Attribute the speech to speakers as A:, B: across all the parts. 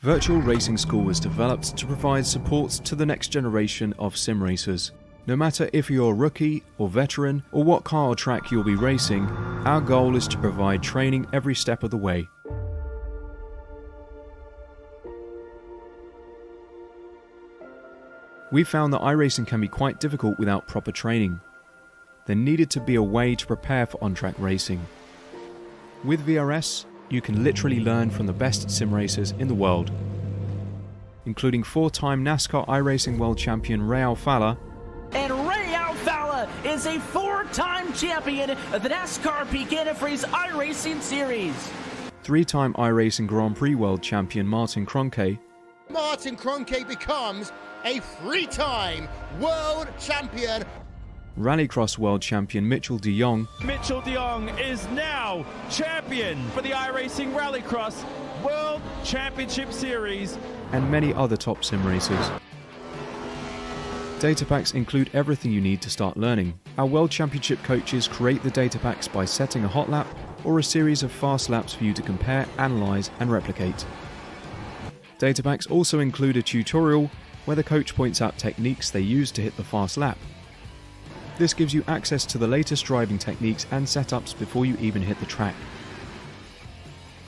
A: Virtual Racing School was developed to provide support to the next generation of sim racers. No matter if you're a rookie or veteran or what car or track you'll be racing, our goal is to provide training every step of the way. We found that iRacing can be quite difficult without proper training. There needed to be a way to prepare for on-track racing. With VRS, you can literally learn from the best sim racers in the world, including 4-time NASCAR iRacing World Champion Ray Alfala.
B: And Ray Alfala is a 4-time champion of the NASCAR Peak Antifreeze iRacing Series.
A: 3-time iRacing Grand Prix World Champion Martin Kroenke.
C: Martin Kroenke becomes a 3-time world champion.
A: Rallycross World Champion Mitchell de Jong.
D: Mitchell de Jong is now champion for the iRacing Rallycross World Championship Series.
A: And many other top sim racers. Data packs include everything you need to start learning. Our World Championship coaches create the data packs by setting a hot lap or a series of fast laps for you to compare, analyze, and replicate. Data packs also include a tutorial where the coach points out techniques they use to hit the fast lap. This gives you access to the latest driving techniques and setups before you even hit the track.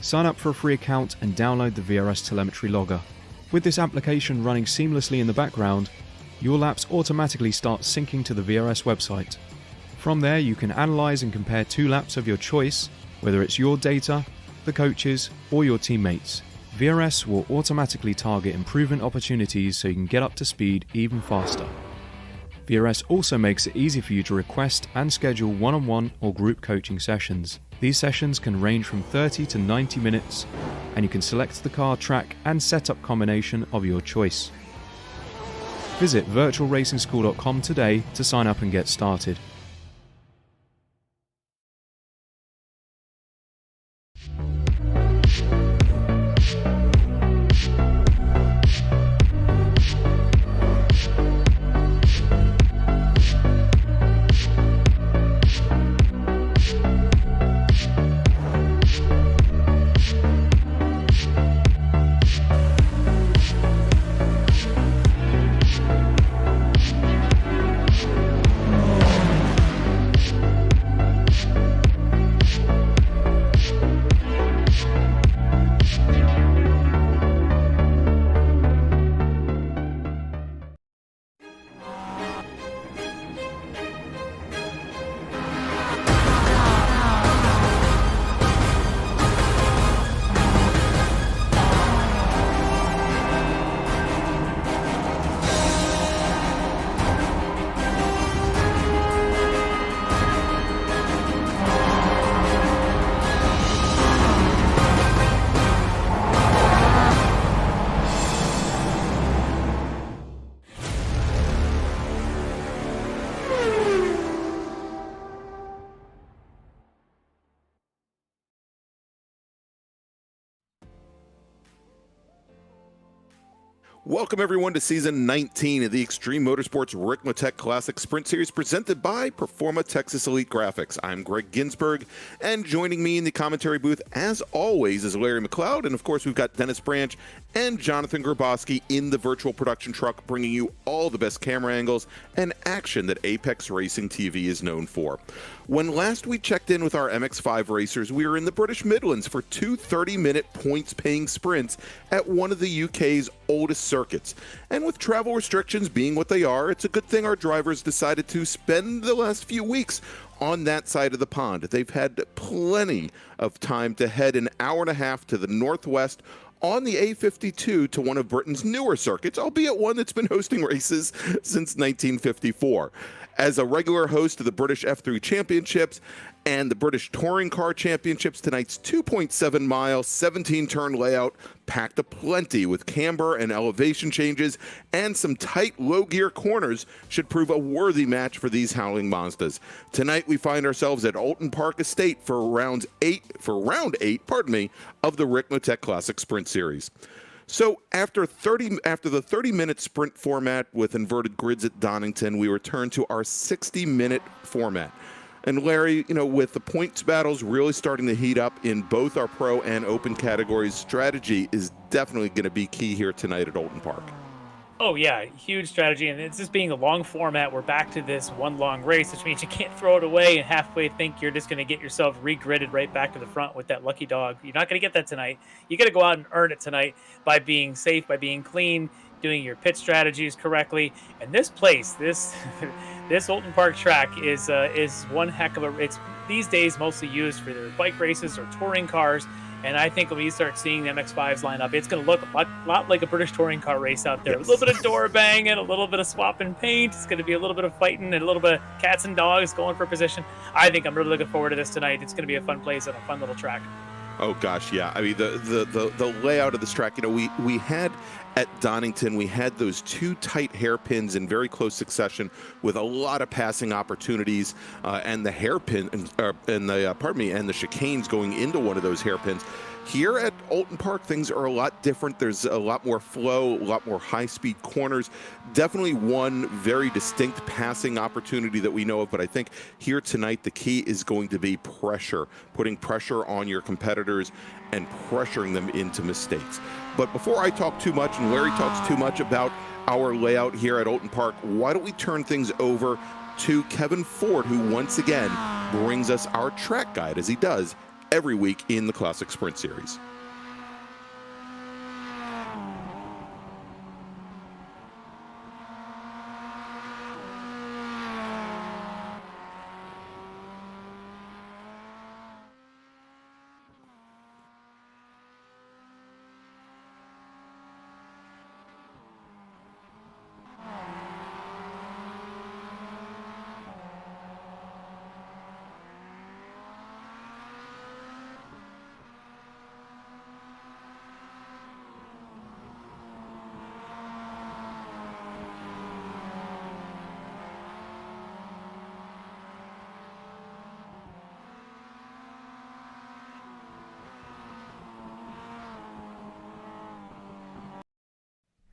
A: Sign up for a free account and download the VRS telemetry logger. With this application running seamlessly in the background, your laps automatically start syncing to the VRS website. From there, you can analyze and compare 2 laps of your choice, whether it's your data, the coaches, or your teammates. VRS will automatically target improvement opportunities so you can get up to speed even faster. VRS also makes it easy for you to request and schedule one-on-one or group coaching sessions. These sessions can range from 30 to 90 minutes, and you can select the car, track, and setup combination of your choice. Visit virtualracingschool.com today to sign up and get started.
E: Welcome everyone to Season 19 of the Extreme Motorsports Ricmotech Classic Sprint Series presented by Performa Texas Elite Graphics. I'm Greg Ginsberg, and joining me in the commentary booth, as always, is Larry McLeod, and of course we've got Dennis Branch and Jonathan Grabowski in the virtual production truck, bringing you all the best camera angles and action that Apex Racing TV is known for. When last we checked in with our MX-5 racers, we were in the British Midlands for 2 30-minute points-paying sprints at one of the UK's oldest circuits. And with travel restrictions being what they are, it's a good thing our drivers decided to spend the last few weeks on that side of the pond. They've had plenty of time to head an hour and a half to the northwest on the A52 to one of Britain's newer circuits, albeit one that's been hosting races since 1954. As a regular host of the British F3 Championships and the British Touring Car Championships, tonight's 2.7-mile, 17-turn layout packed aplenty with camber and elevation changes, and some tight low-gear corners should prove a worthy match for these howling Mazdas. Tonight we find ourselves at Oulton Park Estate for round 8, of the Ricmotech Classic Sprint Series. So after the 30-minute sprint format with inverted grids at Donington, we return to our 60-minute format. And Larry, you know, with the points battles really starting to heat up in both our pro and open categories, strategy is definitely going to be key here tonight at Oulton Park.
F: Oh yeah, huge strategy, and it's just being a long format. We're back to this one long race, which means you can't throw it away and halfway think you're just going to get yourself re-gridded right back to the front with that lucky dog. You're not going to get that tonight. You got to go out and earn it tonight by being safe, by being clean, doing your pit strategies correctly. And this place, this this Oulton Park track is one heck of a. It's these days mostly used for either bike races or touring cars. And I think when we start seeing the MX-5s line up, it's going to look a lot like a British touring car race out there. Yes. A little bit of door banging, a little bit of swapping paint. It's going to be a little bit of fighting and a little bit of cats and dogs going for position. I think I'm really looking forward to this tonight. It's going to be a fun place and a fun little track.
E: Oh gosh, yeah. I mean, the layout of this track, you know, we had at Donington, we had those two tight hairpins in very close succession with a lot of passing opportunities, and the hairpin and the chicanes going into one of those hairpins. Here at Oulton Park, things are a lot different. There's a lot more flow, a lot more high-speed corners. Definitely one very distinct passing opportunity that we know of, but I think here tonight the key is going to be pressure, putting pressure on your competitors and pressuring them into mistakes. But before I talk too much and Larry talks too much about our layout here at Oulton Park, why don't we turn things over to Kevin Ford, who once again brings us our track guide, as he does every week in the Classic Sprint Series.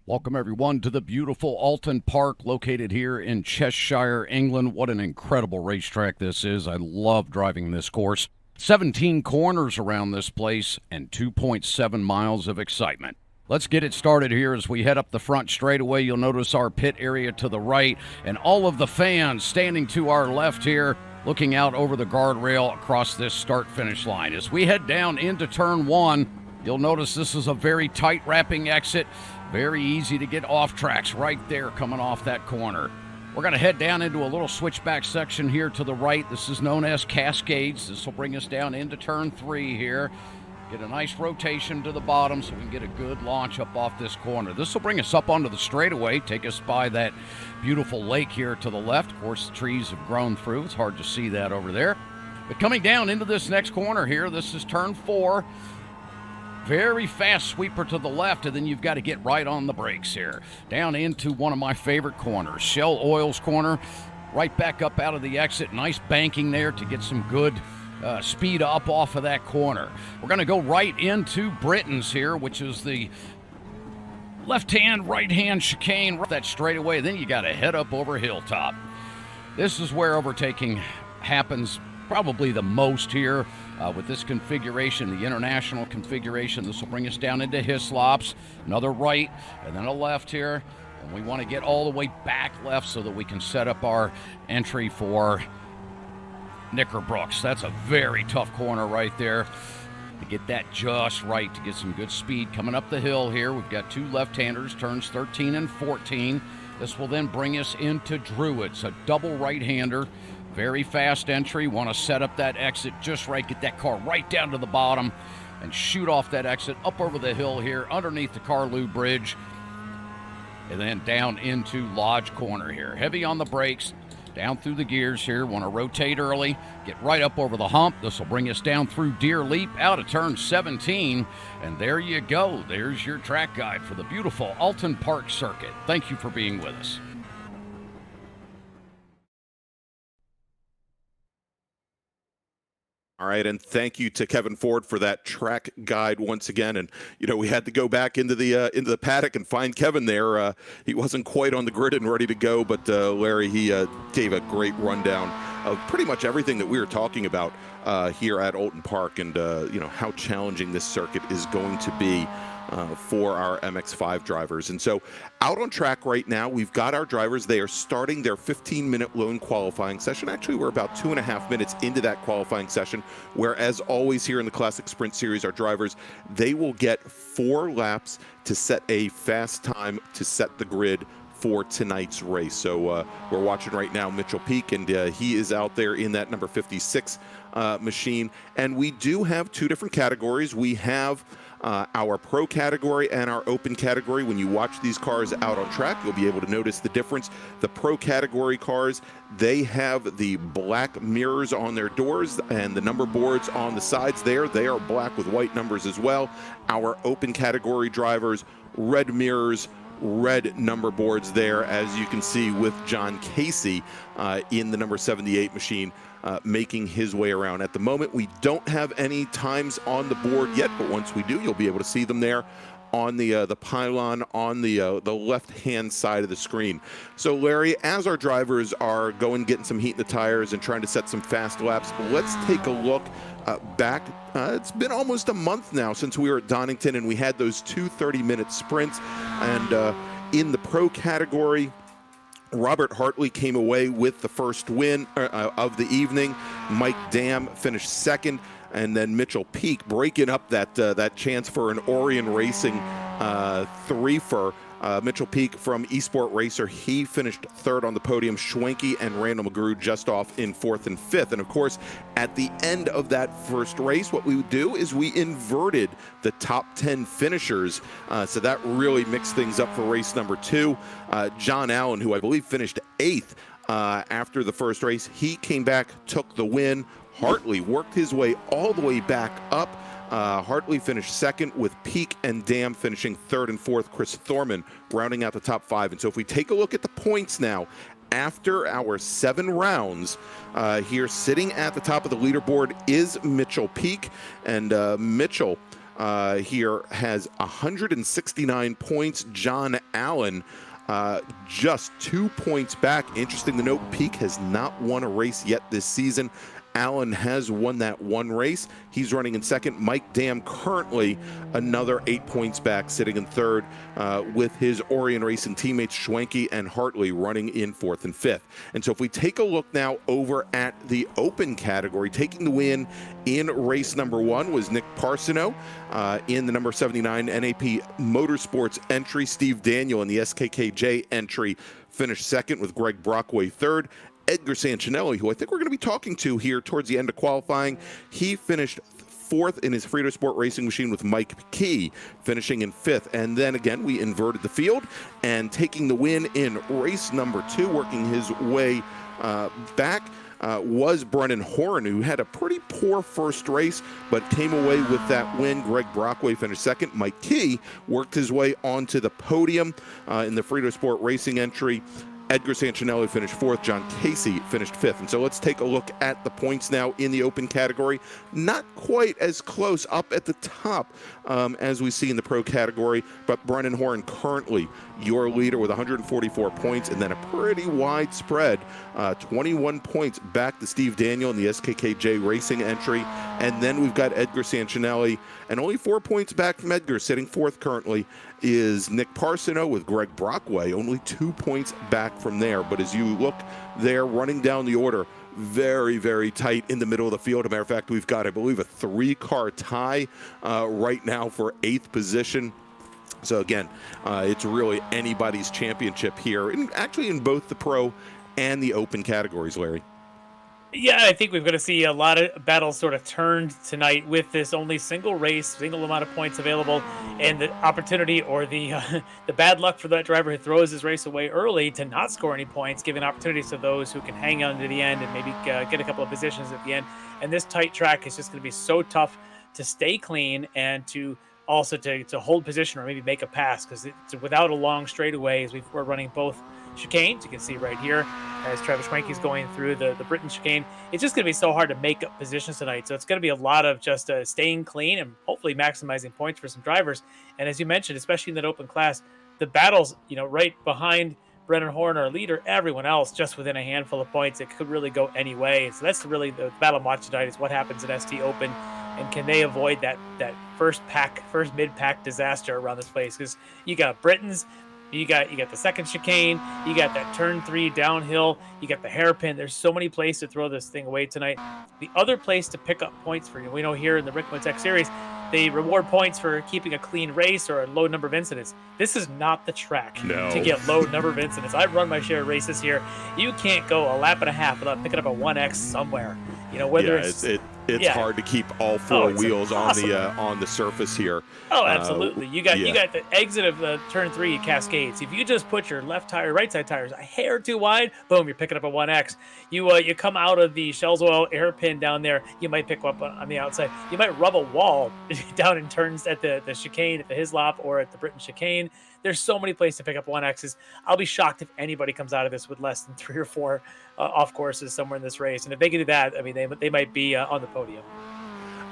G: Welcome, everyone, to the beautiful Oulton Park, located here in Cheshire, England. What an incredible racetrack this is. I love driving this course. 17 corners around this place and 2.7 miles of excitement. Let's get it started here as we head up the front straightaway. You'll notice our pit area to the right and all of the fans standing to our left here, looking out over the guardrail across this start-finish line. As we head down into turn one, you'll notice this is a very tight wrapping exit. Very easy to get off tracks right there coming off that corner. We're going to head down into a little switchback section here to the right. This is known as Cascades. This will bring us down into turn three here. Get a nice rotation to the bottom so we can get a good launch up off this corner. This will bring us up onto the straightaway, take us by that beautiful lake here to the left. Of course, the trees have grown through. It's hard to see that over there. But coming down into this next corner here, this is turn four. Very fast sweeper to the left, and then you've got to get right on the brakes here. Down into one of my favorite corners, Shell Oil's corner. Right back up out of the exit. Nice banking there to get some good speed up off of that corner. We're going to go right into Britain's here, which is the left-hand, right-hand chicane. That straightaway, then you got to head up over Hilltop. This is where overtaking happens probably the most here. With this configuration, the international configuration, this will bring us down into Hislops, another right, and then a left here. And we want to get all the way back left so that we can set up our entry for Knickerbrooks. That's a very tough corner right there. To get that just right, to get some good speed coming up the hill here. We've got two left-handers, turns 13 and 14. This will then bring us into Druids, a double right-hander. Very fast entry. Want to set up that exit just right. Get that car right down to the bottom and shoot off that exit up over the hill here underneath the Carlew Bridge. And then down into Lodge Corner here. Heavy on the brakes. Down through the gears here. Want to rotate early. Get right up over the hump. This will bring us down through Deer Leap out of turn 17. And there you go. There's your track guide for the beautiful Oulton Park circuit. Thank you for being with us.
E: All right, and thank you to Kevin Ford for that track guide once again. And you know, we had to go back into the paddock and find Kevin there. He wasn't quite on the grid and ready to go, but Larry, he gave a great rundown of pretty much everything that we were talking about here at Oulton Park, and how challenging this circuit is going to be for our MX-5 drivers. And so out on track right now, we've got our drivers. They are starting their 15-minute lone qualifying session. Actually, we're about 2.5 minutes into that qualifying session, where, as always here in the Classic Sprint Series, our drivers, they will get 4 laps to set a fast time to set the grid for tonight's race. So we're watching right now Mitchell Peak, and he is out there in that number 56 machine. And we do have 2 different categories. We have our pro category and our open category. When you watch these cars out on track, you'll be able to notice the difference. The pro category cars, they have the black mirrors on their doors and the number boards on the sides there. They are black with white numbers as well. Our open category drivers, red mirrors, red number boards there, as you can see with John Casey in the number 78 machine, making his way around. At the moment, we don't have any times on the board yet, but once we do, you'll be able to see them there on the pylon on the left-hand side of the screen. So, Larry, as our drivers are getting some heat in the tires and trying to set some fast laps, let's take a look back. It's been almost a month now since we were at Donington, and we had those 2 30-minute sprints. And in the pro category, Robert Hartley came away with the first win of the evening. Mike Dam finished second, and then Mitchell Peak breaking up that chance for an Orion Racing threefer. Mitchell Peak from Esports Racer, he finished third on the podium. Schwenke and Randall McGrew just off in 4th and 5th. And of course, at the end of that first race, what we would do is we inverted the top 10 finishers. So that really mixed things up for race number 2. John Allen, who I believe finished 8th after the first race, he came back, took the win. Hartley worked his way all the way back up. Hartley finished second, with Peak and Dam finishing 3rd and 4th. Chris Thorman rounding out the top 5. And so if we take a look at the points now, after our 7 rounds, here sitting at the top of the leaderboard is Mitchell Peak. And Mitchell here has 169 points. John Allen just 2 points back. Interesting to note, Peak has not won a race yet this season. Allen has won that 1 race. He's running in second. Mike Dam currently another 8 points back, sitting in third, with his Orion Racing teammates Schwenke and Hartley running in 4th and 5th. And so if we take a look now over at the open category, taking the win in race number 1 was Nick Parsono in the number 79 NAP Motorsports entry. Steve Daniel in the SKKJ entry finished second, with Greg Brockway third. Edgar Sancinelli, who I think we're going to be talking to here towards the end of qualifying, he finished 4th in his Frito Sport Racing machine, with Mike Key finishing in 5th. And then again, we inverted the field, and taking the win in race number 2, working his way back, was Brennan Horan, who had a pretty poor first race but came away with that win. Greg Brockway finished second. Mike Key worked his way onto the podium in the Frito Sport Racing entry. Edgar Sancinelli finished 4th. John Casey finished 5th. And so let's take a look at the points now in the open category. Not quite as close up at the top as we see in the pro category, but Brennan Horn currently your leader with 144 points, and then a pretty wide spread, 21 points back to Steve Daniel in the SKKJ Racing entry. And then we've got Edgar Sancinelli, and only 4 points back from Edgar, sitting 4th currently, is Nick Parsono, with Greg Brockway only 2 points back from there. But as you look there, running down the order, very, very tight in the middle of the field. As a matter of fact, we've got, I believe, a 3-car tie right now for 8th position. So again, it's really anybody's championship here, and actually in both the pro and the open categories, Larry.
F: Yeah, I think we're going to see a lot of battles sort of turned tonight with this only single race, single amount of points available, and the opportunity or the bad luck for that driver who throws his race away early to not score any points, giving opportunities to those who can hang on to the end and maybe get a couple of positions at the end. And this tight track is just going to be so tough to stay clean and to also to hold position or maybe make a pass, because it's without a long straightaway, as we're running both chicanes. You can see right here as Travis Schwenke is going through the Britain chicane. It's just going to be so hard to make up positions tonight. So it's going to be a lot of just staying clean and hopefully maximizing points for some drivers. And as you mentioned, especially in that open class, the battles, right behind Brennan Horn, our leader, everyone else just within a handful of points. It could really go any way. So that's really the battle I'm watching tonight, is what happens at ST Open, and can they avoid that first mid-pack disaster around this place? Because you got Britons, you got the second chicane, you got that turn 3 downhill, you got the hairpin. There's so many places to throw this thing away tonight. The other place to pick up points for you, we know here in the Ricmotech series, they reward points for keeping a clean race or a low number of incidents. This is not the track to get low number of incidents. I've run my share of races here. You can't go a lap and a half without picking up a 1X somewhere. Whether
E: it's hard to keep all four wheels on the surface here.
F: Oh, absolutely. You got the exit of turn 3 Cascades. If you just put your left tire, right side tires a hair too wide, boom, you're picking up a 1X. You come out of the Shells Oil airpin down there, you might pick up on the outside. You might rub a wall down in turns at the chicane, at the Hislop, or at the Britain chicane. There's so many places to pick up 1Xs. I'll be shocked if anybody comes out of this with less than 3 or 4 off courses somewhere in this race. And if they can do that, I mean, they might be on the podium.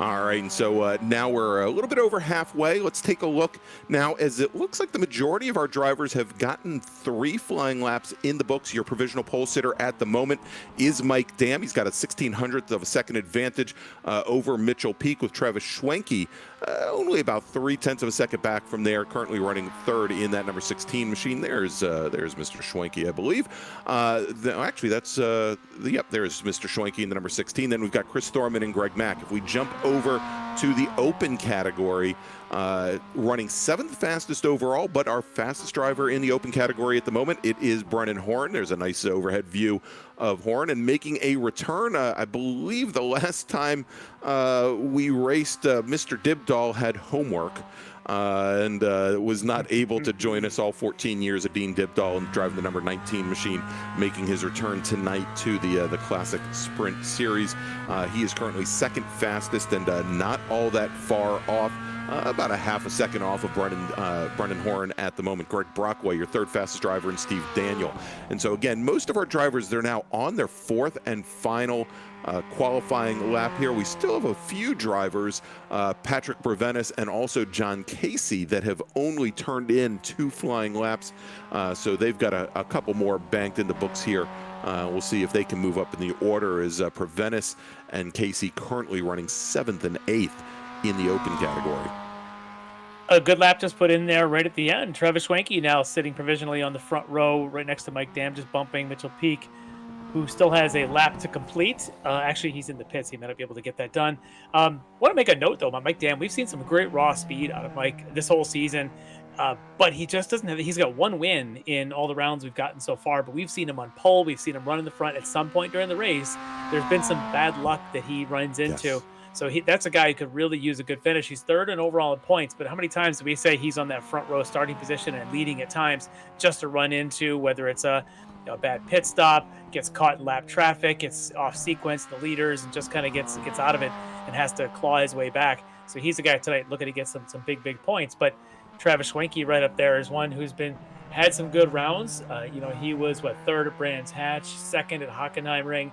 E: All right, and so now we're a little bit over halfway. Let's take a look now, as it looks like the majority of our drivers have gotten 3 flying laps in the books. Your provisional pole sitter at the moment is Mike Dam. He's got a 1600th of a second advantage over Mitchell Peak, with Travis Schwenke only about 0.3 of a second back from there, currently running 3rd in that number 16 machine. There's Mr. Schwenke, I believe. Actually, that's there's Mr. Schwenke in the number 16. Then we've got Chris Thorman and Greg Mack. If we jump over to the open category, running 7th fastest overall, but our fastest driver in the open category at the moment, it is Brennan Horn. There's a nice overhead view of Horn, and making a return. I believe the last time we raced, Mr. Dibdahl had homework and was not able to join us all 14 years of Dean Dibdahl and driving the number 19 machine, making his return tonight to the Classic Sprint Series. He is currently 2nd fastest and not all that far off. About a half a second off of Brennan Horn at the moment. Greg Brockway, your 3rd fastest driver, and Steve Daniel. And so again, most of our drivers, they're now on their 4th and final qualifying lap here. We still have a few drivers, Patrick Brevenis and also John Casey, that have only turned in 2 flying laps. So they've got a couple more banked in the books here. We'll see if they can move up in the order, as Brevenis and Casey currently running 7th and 8th in the open category.
F: A good lap just put in there right at the end. Travis Schwenke now sitting provisionally on the front row right next to Mike Dam, just bumping Mitchell Peak, who still has a lap to complete. Actually, he's in the pits. He might not be able to get that done. Want to make a note, though, about Mike Dam. We've seen some great raw speed out of Mike this whole season, but he just doesn't have – he's got 1 win in all the rounds we've gotten so far, but we've seen him on pole. We've seen him run in the front at some point during the race. There's been some bad luck that he runs into. Yes. So that's a guy who could really use a good finish. He's 3rd in overall in points, but how many times do we say he's on that front row starting position and leading at times just to run into, whether it's a bad pit stop, gets caught in lap traffic, gets off sequence, the leaders, and just kind of gets out of it and has to claw his way back. So he's a guy tonight looking to get some big points. But Travis Schwenke right up there is one who's had some good rounds. He was 3rd at Brands Hatch, 2nd at Hockenheimring,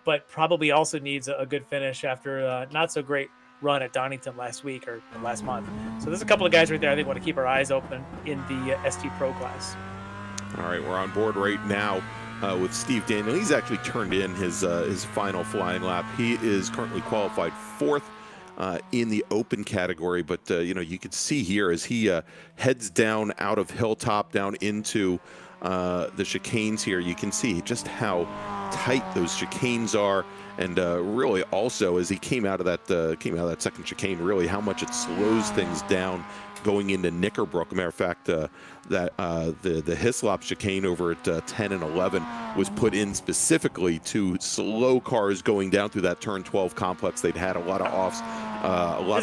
F: but probably also needs a good finish after a not so great run at Donington last week or last month. So there's a couple of guys right there I think want to keep our eyes open in the ST Pro class.
E: All right, we're on board right now with Steve Daniel. He's actually turned in his final flying lap. He is currently qualified 4th in the open category, but you can see here as he heads down out of Hilltop down into the chicanes here, you can see just how tight those chicanes are, and really also as he came out of that second chicane, really how much it slows things down going into Knickerbrook. Matter of fact, the Hislop chicane over at 10 and 11 was put in specifically to slow cars going down through that turn 12 complex. They'd had a lot of offs,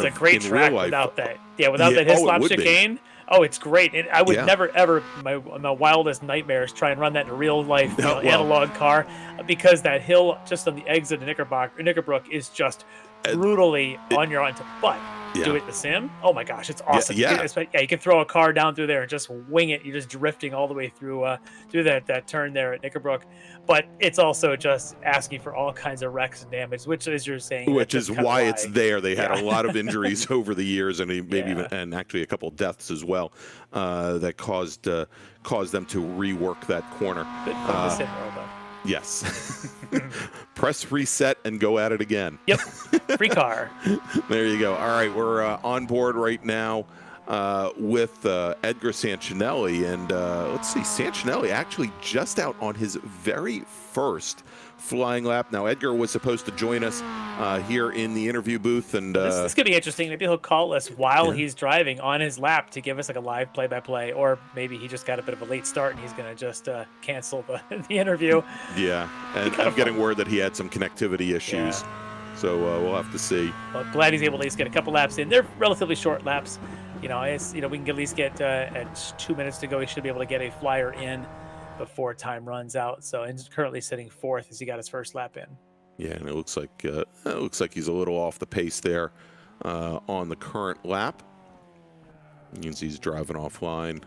F: It's a great track without that. Yeah, without that Hislop chicane. Oh, it's great. I would never, ever, my wildest nightmares, try and run that in a real life analog car, because that hill just on the exit of Knickerbrook is just brutally on your onto. But do it in the sim. Oh my gosh, it's awesome.
E: Yeah.
F: You can throw a car down through there and just wing it. You're just drifting all the way through that turn there at Knickerbrook. But it's also just asking for all kinds of wrecks and damage, which, as you're saying,
E: which is why it's there. They had a lot of injuries over the years, and maybe even, and actually a couple of deaths as well, that caused them to rework that corner.
F: Good fun to sim roll, though.
E: Yes. Press reset and go at it again.
F: Yep. Free car.
E: There you go. All right, we're on board right now with Edgar Sancinelli. And let's see, Sancinelli actually just out on his very first flying lap. Now, Edgar was supposed to join us here in the interview booth. And
F: this is going to be interesting. Maybe he'll call us while he's driving on his lap to give us like a live play-by-play, or maybe he just got a bit of a late start and he's going to just cancel the interview.
E: Yeah, and I'm getting word that he had some connectivity issues. Yeah. So we'll have to see.
F: Well, glad he's able to at least get a couple laps in. They're relatively short laps. We can at least get at 2 minutes to go. He should be able to get a flyer in before time runs out. So he's currently sitting fourth as he got his first lap in.
E: Yeah, and it looks like he's a little off the pace there on the current lap. You can see he's driving offline.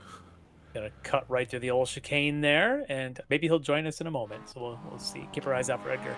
F: Gonna cut right through the old chicane there, and maybe he'll join us in a moment. So we'll see. Keep our eyes out for Edgar.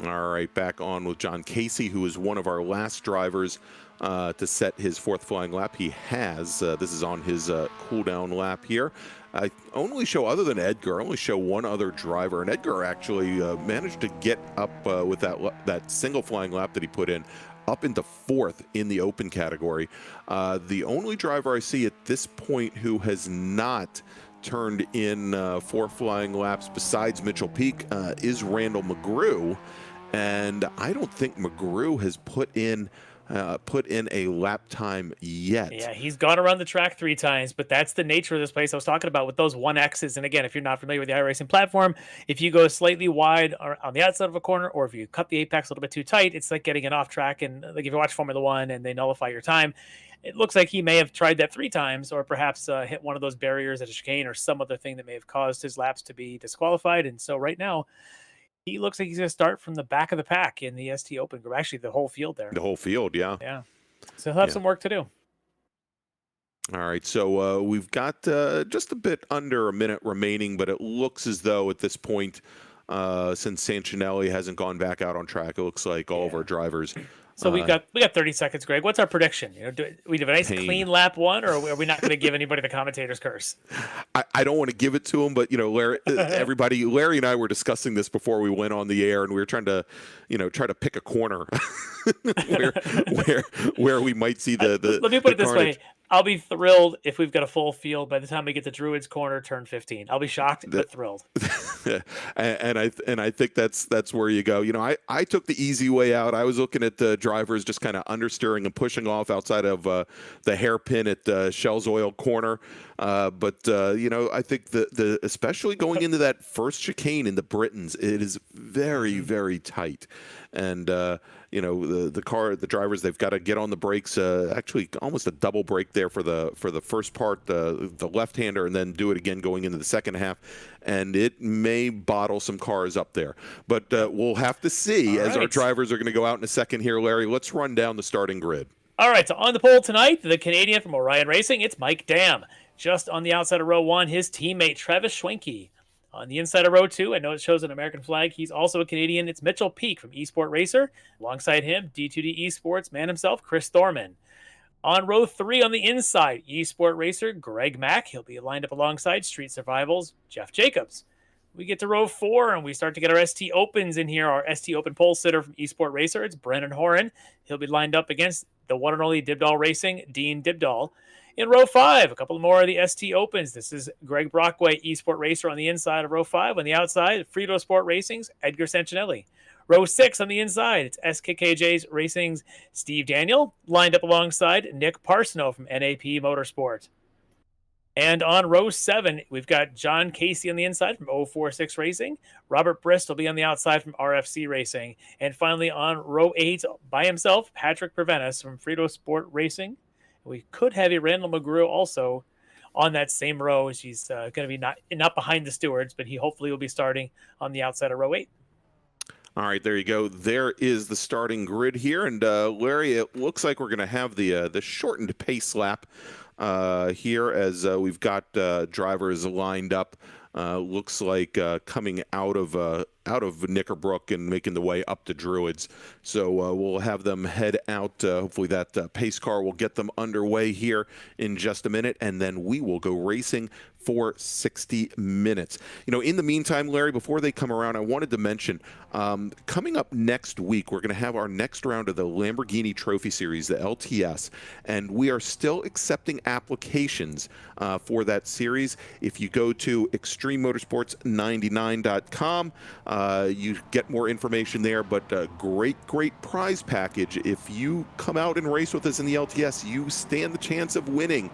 E: All right, back on with John Casey, who is one of our last drivers to set his fourth flying lap. He has. This is on his cooldown lap here. I only show, other than Edgar, I only show one other driver, and Edgar actually managed to get up with that single flying lap that he put in, up into fourth in the open category. The only driver I see at this point who has not turned in 4 flying laps besides Mitchell Peak is Randall McGrew. And I don't think McGrew has put in a lap time yet.
F: Yeah, he's gone around the track 3 times, but that's the nature of this place I was talking about with those 1Xs. And again, if you're not familiar with the iRacing platform, if you go slightly wide on the outside of a corner, or if you cut the apex a little bit too tight, it's like getting it off track. And like if you watch Formula One and they nullify your time, it looks like he may have tried that 3 times, or perhaps hit one of those barriers at a chicane or some other thing that may have caused his laps to be disqualified. And so right now, he looks like he's going to start from the back of the pack in the ST Open group. Actually, the whole field there.
E: The whole field, yeah.
F: Yeah. So he'll have some work to do.
E: All right, so we've got just a bit under a minute remaining, but it looks as though at this point, since Sancinelli hasn't gone back out on track, it looks like all of our drivers.
F: So we got 30 seconds, Greg. What's our prediction? Do we have a nice clean lap 1, or are we not going to give anybody the commentator's curse?
E: I don't want to give it to him, but Larry and I were discussing this before we went on the air, and we were trying to, try to pick a corner where we might see the.
F: Let me put it this way: I'll be thrilled if we've got a full field by the time we get to Druid's Corner, turn 15. I'll be shocked but thrilled.
E: and I think that's where you go. I took the easy way out. I was looking at the drivers just kind of understeering and pushing off outside of the hairpin at Shell's Oil Corner. But I think the especially going into that first chicane in the Britons, it is very, very tight. And the drivers, they've got to get on the brakes. Actually, almost a double brake there for the first part, the left-hander, and then do it again going into the second half. And it may bottle some cars up there, but we'll have to see as our drivers are going to go out in a second here. Larry, let's run down the starting grid.
F: All right, so on the pole tonight, the Canadian from Orion Racing, it's Mike Dam. Just on the outside of row 1, his teammate Travis Schwenke. On the inside of row 2, I know it shows an American flag. He's also a Canadian. It's Mitchell Peak from Esport Racer. Alongside him, D2D Esports man himself, Chris Thorman. On row 3 on the inside, Esport Racer Greg Mack. He'll be lined up alongside Street Survivals, Jeff Jacobs. We get to row 4, and we start to get our ST Opens in here. Our ST Open pole sitter from Esport Racer, it's Brennan Horan. He'll be lined up against the one and only Dibdall Racing, Dean Dibdall. In row 5, a couple more of the ST Opens. This is Greg Brockway, Esport Racer on the inside of row 5. On the outside, Frito Sport Racing's Edgar Sancinelli. Row 6 on the inside, it's SKKJ's Racing's Steve Daniel, lined up alongside Nick Parsnow from NAP Motorsport. And on row 7, we've got John Casey on the inside from 046 Racing. Robert Brist will be on the outside from RFC Racing. And finally on row 8, by himself, Patrick Preventus from Frito Sport Racing. We could have a Randall McGrew also on that same row. He's going to be not behind the stewards, but he hopefully will be starting on the outside of row 8.
E: All right, there you go. There is the starting grid here, and Larry, it looks like we're going to have the shortened pace lap here as we've got drivers lined up. Looks like coming out of Knickerbrook and making the way up to Druids. So we'll have them head out. Hopefully that pace car will get them underway here in just a minute, and then we will go racing for 60 minutes. You know, in the meantime, Larry, before they come around, I wanted to mention, coming up next week, we're going to have our next round of the Lamborghini Trophy Series, the LTS, and we are still accepting applications for that series. If you go to extrememotorsports99.com, you get more information there, but great prize package. If you come out and race with us in the LTS, you stand the chance of winning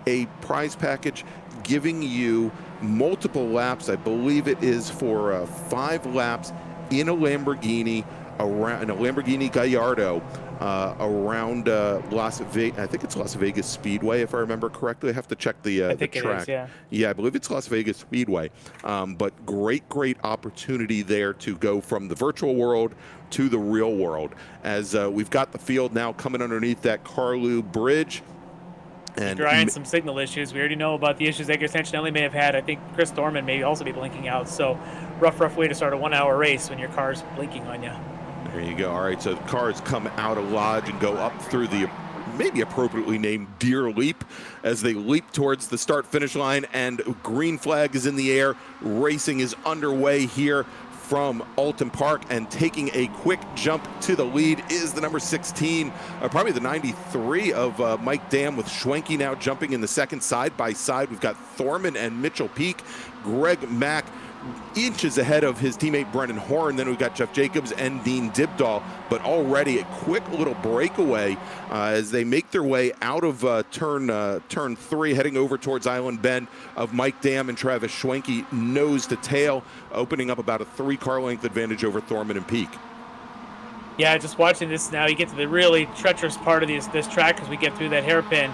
E: a prize package giving you multiple laps. I believe it is for 5 laps in a Lamborghini, around in a Lamborghini Gallardo, around Las Vegas. I think it's Las Vegas Speedway, if I remember correctly. I have to check the track.
F: It is, yeah.
E: Yeah, I believe it's Las Vegas Speedway. But great opportunity there to go from the virtual world to the real world. As we've got the field now coming underneath that Carlu Bridge. And
F: drying some signal issues. We already know about the issues Edgar Santinelli may have had. I think Chris Thorman may also be blinking out. So rough way to start a 1-hour race when your car's blinking on you.
E: There you go. All right, so the cars come out of Lodge and go up through the maybe appropriately named Deer Leap as they leap towards the start-finish line, and green flag is in the air. Racing is underway here from Oulton Park, and taking a quick jump to the lead is the number 16, probably the 93 of Mike Dam, with Schwenke now jumping in the second side by side. We've got Thorman and Mitchell Peak. Greg Mack inches ahead of his teammate Brendan Horn. Then we've got Jeff Jacobs and Dean Dibdahl, but already a quick little breakaway as they make their way out of turn 3, heading over towards Island Bend, of Mike Dam and Travis Schwenke, nose to tail, opening up about a 3-car length advantage over Thorman and Peak.
F: Yeah, just watching this now, you get to the really treacherous part of this track as we get through that hairpin.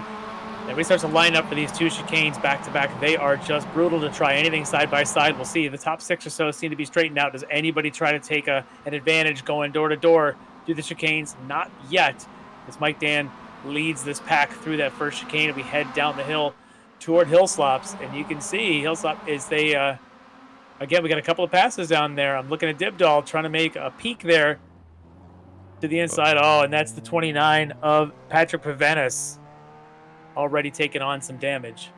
F: And we start to line up for these 2 chicanes back to back. They are just brutal to try anything side by side. We'll see. The top 6 or so seem to be straightened out. Does anybody try to take an advantage going door to door through the chicanes? Not yet, as Mike Dan leads this pack through that first chicane, and we head down the hill toward Hillslops. And you can see Hillslop is again, we got a couple of passes down there. I'm looking at Dibdahl trying to make a peek there to the inside. Oh, and that's the 29 of Patrick Pavenis, already taken on some damage.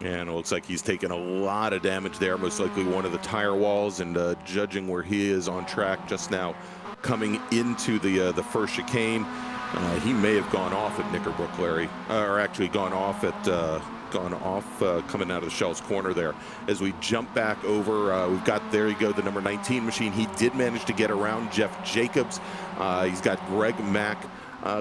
E: And it looks like he's taken a lot of damage there, most likely one of the tire walls, and judging where he is on track just now coming into the first chicane, he may have gone off at Knickerbrook, Larry, or actually gone off coming out of the Shell's corner there. As we jump back over, we've got, there you go, the number 19 machine. He did manage to get around Jeff Jacobs. He's got Greg Mack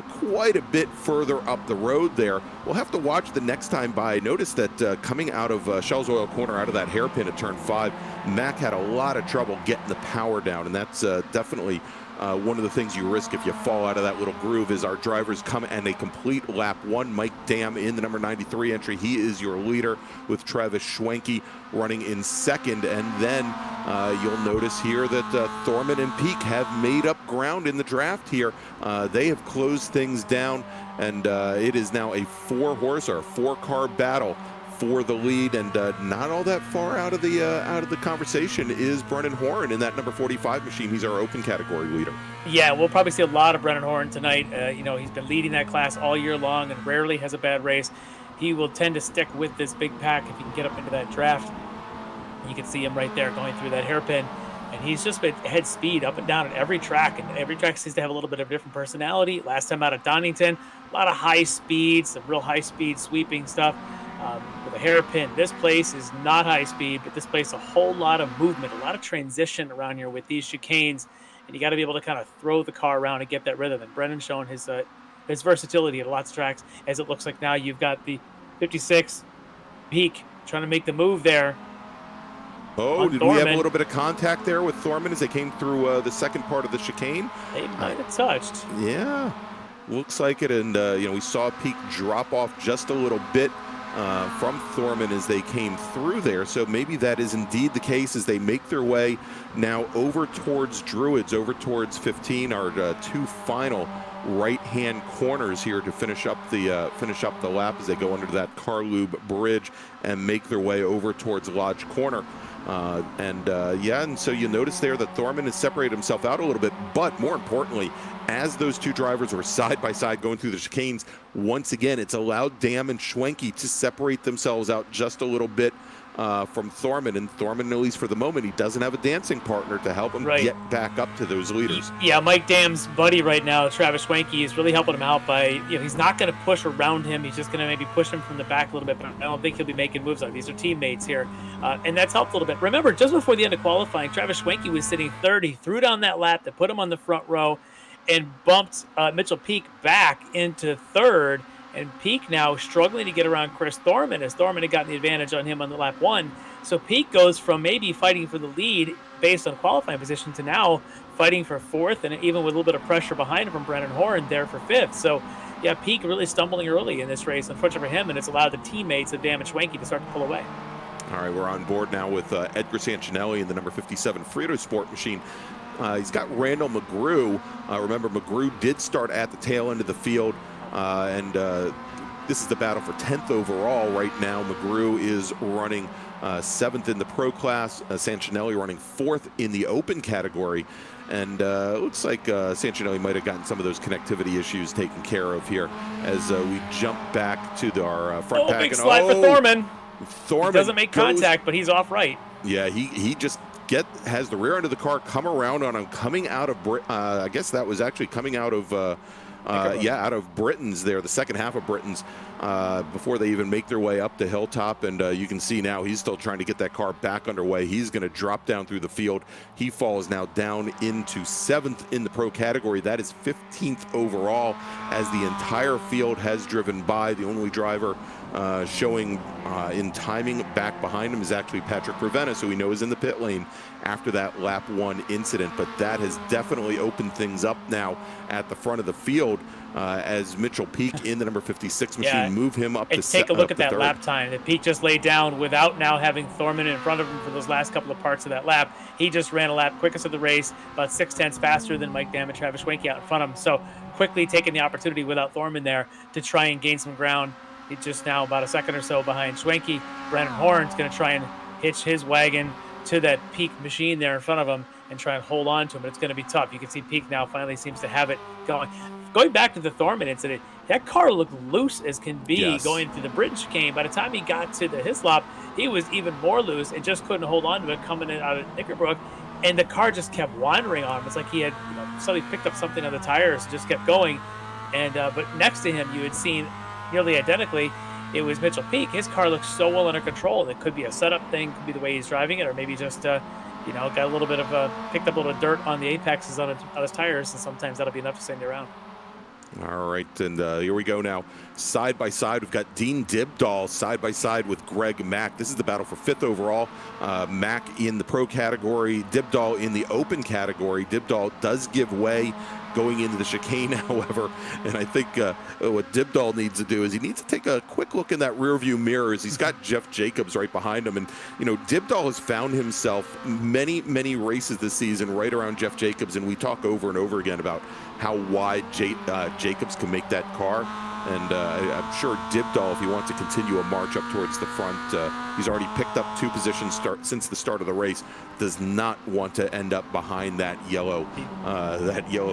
E: quite a bit further up the road there. We'll have to watch the next time by. Notice that coming out of Shell's Oil corner, out of that hairpin at turn 5, Mack had a lot of trouble getting the power down, and that's definitely one of the things you risk if you fall out of that little groove. Is our drivers come and they complete lap 1. Mike Dam in the number 93 entry. He is your leader, with Travis Schwenke running in second. And then you'll notice here that Thorman and Peak have made up ground in the draft here. They have closed things down, and it is now a 4-horse or 4-car battle for the lead. And not all that far out of the conversation is Brendan Horn in that number 45 machine. He's our open category leader.
F: Yeah, we'll probably see a lot of Brendan Horn tonight. He's been leading that class all year long and rarely has a bad race. He will tend to stick with this big pack if he can get up into that draft. You can see him right there going through that hairpin, and he's just been head speed up and down at every track, and every track seems to have a little bit of different personality. Last time out at Donington, a lot of high speed, some real high speed sweeping stuff. With a hairpin, this place is not high speed, but this place a whole lot of movement, a lot of transition around here with these chicanes, and you got to be able to kind of throw the car around and get that rhythm. And Brendan's shown his versatility at lots of tracks, as it looks like now you've got the 56 Peak trying to make the move there.
E: Oh, did we have a little bit of contact there with Thorman as they came through the second part of the chicane?
F: They might have touched.
E: Yeah, looks like it. And we saw Peak drop off just a little bit from Thorman as they came through there. So maybe that is indeed the case as they make their way now over towards Druids, over towards 15, our two final right-hand corners here to finish up the lap as they go under that Carlube Bridge and make their way over towards Lodge Corner. And so you notice there that Thorman has separated himself out a little bit, but more importantly, as those two drivers were side by side going through the chicanes, once again, it's allowed Dam and Schwenke to separate themselves out just a little bit from Thorman. And Thorman, at least for the moment, he doesn't have a dancing partner to help him get back up to those leaders.
F: Yeah, Mike Dam's buddy right now, Travis Schwenke, is really helping him out by, he's not going to push around him. He's just going to maybe push him from the back a little bit, but I don't think he'll be making moves like these are teammates here. And that's helped a little bit. Remember, just before the end of qualifying, Travis Schwenke was sitting third. He threw down that lap that put him on the front row and bumped Mitchell Peak back into third. And Peak now struggling to get around Chris Thorman as Thorman had gotten the advantage on him on the lap one. So Peak goes from maybe fighting for the lead based on qualifying position to now fighting for fourth, and even with a little bit of pressure behind him from Brandon Horn there for fifth. So yeah, Peak really stumbling early in this race, unfortunately for him, and it's allowed the teammates of Dam and Schwenke to start to pull away.
E: All right, we're on board now with Edgar Sancinelli in the number 57 Frito Sport machine. He's got Randall McGrew. Remember, McGrew did start at the tail end of the field. This is the battle for 10th overall right now. McGrew is running 7th in the pro class. Sancinelli running 4th in the open category. And it looks like Sancinelli might have gotten some of those connectivity issues taken care of here as we jump back to our front pack.
F: Big slide for Thorman.
E: Thorman
F: he doesn't make contact, but he's off right.
E: Yeah, he just has the rear end of the car come around on him coming out of I guess that was actually coming out of out of Britain's there, the second half of Britain's, before they even make their way up the hilltop. And you can see now he's still trying to get that car back underway. He's going to drop down through the field. He falls now down into 7th in the pro category. That is 15th overall as the entire field has driven by. The only driver showing in timing back behind him is actually Patrick Ravenna, so we know is in the pit lane after that lap one incident. But that has definitely opened things up now at the front of the field as Mitchell Peak in the number 56 machine move him up to
F: take a look at that
E: third.
F: lap time that Peak just laid down without now having Thorman in front of him for those last couple of parts of that lap. He just ran a lap quickest of the race, about 0.6 faster than Mike Dam and Travis Schwenke out in front of him. So quickly taking the opportunity without Thorman there to try and gain some ground. He's just now about a second or so behind Schwenke. Brandon Horn's going to try and hitch his wagon to that Peak machine there in front of him and try and hold on to him, but it's going to be tough. You can see Peak now finally seems to have it going. Going back to the Thorman incident, that car looked loose as can be going through the bridge chicane. By the time he got to the Hislop, he was even more loose and just couldn't hold on to it coming in out of Knickerbrook, and the car just kept wandering on him. It's like he had suddenly picked up something on the tires and just kept going. And but next to him, you had seen nearly identically, it was Mitchell Peak. His car looks so well under control. It could be a setup thing, could be the way he's driving it, or maybe just got a little bit of picked up a little dirt on the apexes on his tires, and sometimes that'll be enough to send you around.
E: All right, and here we go now. Side by side, we've got Dean Dibdahl side by side with Greg Mack. This is the battle for 5th overall. Mack in the pro category, Dibdahl in the open category. Dibdahl does give way going into the chicane, however, and I think what Dibdahl needs to do is he needs to take a quick look in that rearview mirror as he's got Jeff Jacobs right behind him. And, Dibdahl has found himself many, many races this season right around Jeff Jacobs, and we talk over and over again about how wide Jacobs can make that car. And I'm sure Dibdahl, if he wants to continue a march up towards the front, he's already picked up 2 positions since the start of the race, does not want to end up behind that yellow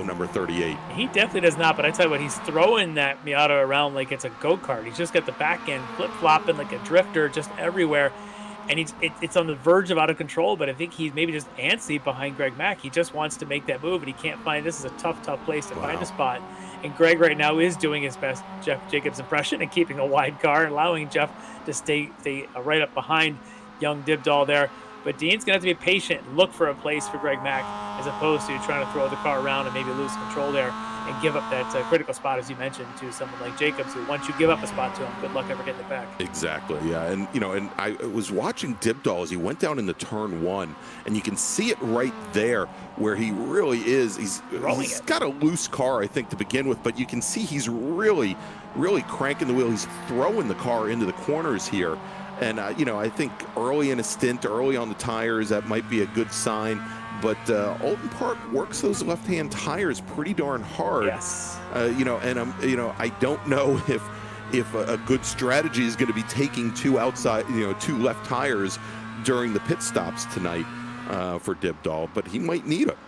E: number 38.
F: He definitely does not, but I tell you what, he's throwing that Miata around like it's a go-kart. He's just got the back end flip-flopping like a drifter just everywhere. And it's on the verge of out of control, but I think he's maybe just antsy behind Greg Mack. He just wants to make that move, and he can't find. This is a tough place to find a spot. And Greg right now is doing his best Jeff Jacobs impression and keeping a wide car, allowing Jeff to stay right up behind young Dibdahl there. But Dean's going to have to be patient and look for a place for Greg Mack as opposed to trying to throw the car around and maybe lose control there. and give up that critical spot, as you mentioned, to someone like Jacobs, who once you give up a spot to him, good luck ever getting it back.
E: Exactly, yeah. And, and I was watching Dibdall as he went down into turn 1, and you can see it right there where he really is. He's got a loose car, I think, to begin with, but you can see he's really cranking the wheel. He's throwing the car into the corners here. And, I think early in a stint, early on the tires, that might be a good sign. But Oulton Park works those left-hand tires pretty darn hard.
F: Yes.
E: I don't know if a good strategy is going to be taking two left tires during the pit stops tonight for Dibdall, but he might need it.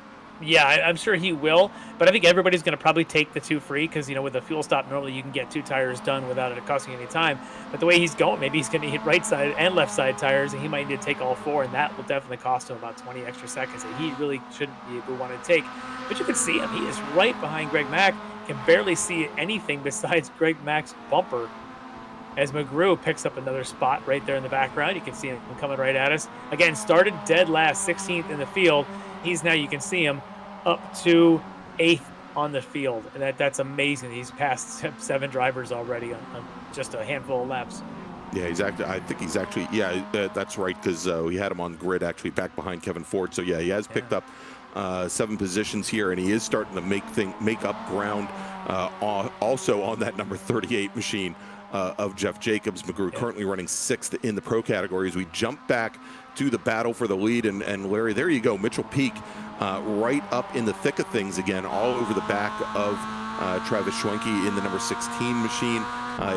F: Yeah, I'm sure he will, but I think everybody's going to probably take the 2 free because, with a fuel stop, normally you can get 2 tires done without it costing any time. But the way he's going, maybe he's going to hit right side and left side tires, and he might need to take all 4, and that will definitely cost him about 20 extra seconds that he really shouldn't be able to want to take. But you can see him. He is right behind Greg Mack, can barely see anything besides Greg Mack's bumper. As McGrew picks up another spot right there in the background. You can see him coming right at us. Again, started dead last, 16th in the field. He's now, you can see him, up to 8th on the field. And that's amazing. He's passed 7 drivers already on just a handful of laps.
E: Yeah, I think he's actually, that's right, because we had him on grid actually back behind Kevin Ford. So, yeah, he has picked up 7 positions here, and he is starting to make up ground also on that number 38 machine of Jeff Jacobs. McGrew currently running 6th in the pro category. As we jump back to the battle for the lead, and Larry, there you go, Mitchell Peak right up in the thick of things again, all over the back of Travis Schwenke in the number 16 machine.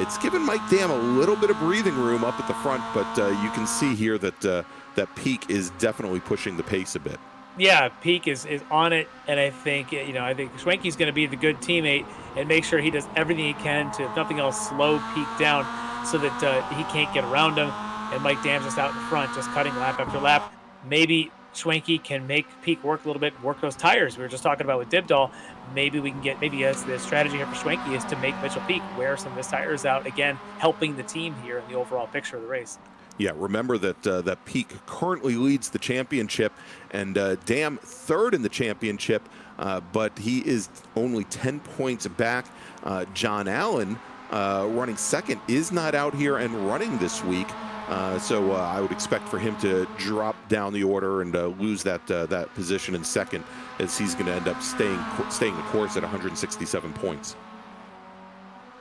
E: It's given Mike Dam a little bit of breathing room up at the front, but you can see here that that Peak is definitely pushing the pace a bit.
F: Yeah, Peak is on it, and I think Schwenke's going to be the good teammate and make sure he does everything he can to, if nothing else, slow Peak down so that he can't get around him. And Mike Dam's just out in front, just cutting lap after lap. Maybe Schwenke can make Peak work a little bit, work those tires. We were just talking about with Dibdall. Maybe we can that's the strategy here for Schwenke, is to make Mitchell Peak wear some of his tires out, again, helping the team here in the overall picture of the race.
E: Yeah, remember that Peak currently leads the championship, and Dam 3rd in the championship, but he is only 10 points back. John Allen, running 2nd, is not out here and running this week. So I would expect for him to drop down the order and lose that position in 2nd, as he's going to end up staying the course at 167 points.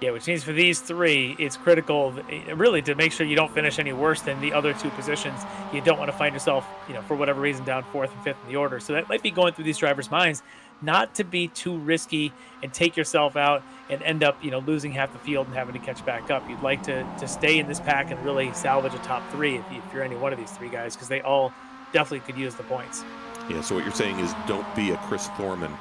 F: Yeah, which means for these 3, it's critical, really, to make sure you don't finish any worse than the other 2 positions. You don't want to find yourself, for whatever reason, down 4th and 5th in the order. So that might be going through these drivers' minds, not to be too risky and take yourself out and end up, losing half the field and having to catch back up. You'd like to stay in this pack and really salvage a top 3 if you're any one of these 3 guys, because they all definitely could use the points. Yeah,
E: so what you're saying is don't be a Chris Thorman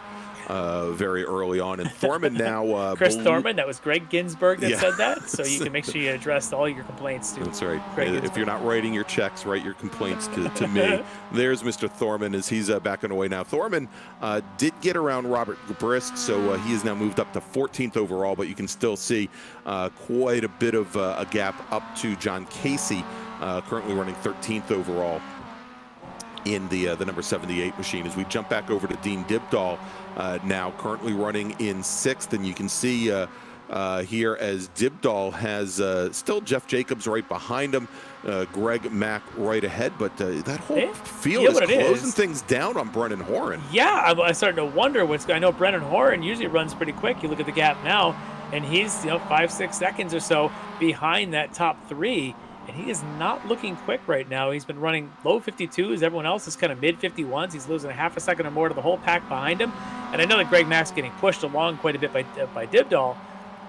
E: very early on. And Thorman now...
F: Chris Thorman, that was Greg Ginsburg that said that, so you can make sure you address all your complaints to
E: That's right.
F: Greg
E: If
F: Ginsburg.
E: you're not writing your checks, write your complaints to me. There's Mr. Thorman as he's backing away now. Thorman did get around Robert Brisk, so he has now moved up to 14th overall, but you can still see quite a bit of a gap up to John Casey, currently running 13th overall in the number 78 machine. As we jump back over to Dean Dibdall, now currently running in 6th, and you can see here as Dibdall has still Jeff Jacobs right behind him, Greg Mack right ahead, but that whole field is closing things down on Brennan Horan.
F: Yeah, I'm starting to wonder I know Brennan Horan usually runs pretty quick. You look at the gap now, and he's 5-6 seconds or so behind that top 3. And he is not looking quick right now. He's been running low 52s. Everyone else is kind of mid 51s. He's losing a half a second or more to the whole pack behind him. And I know that Greg Mack's getting pushed along quite a bit by Dibdall,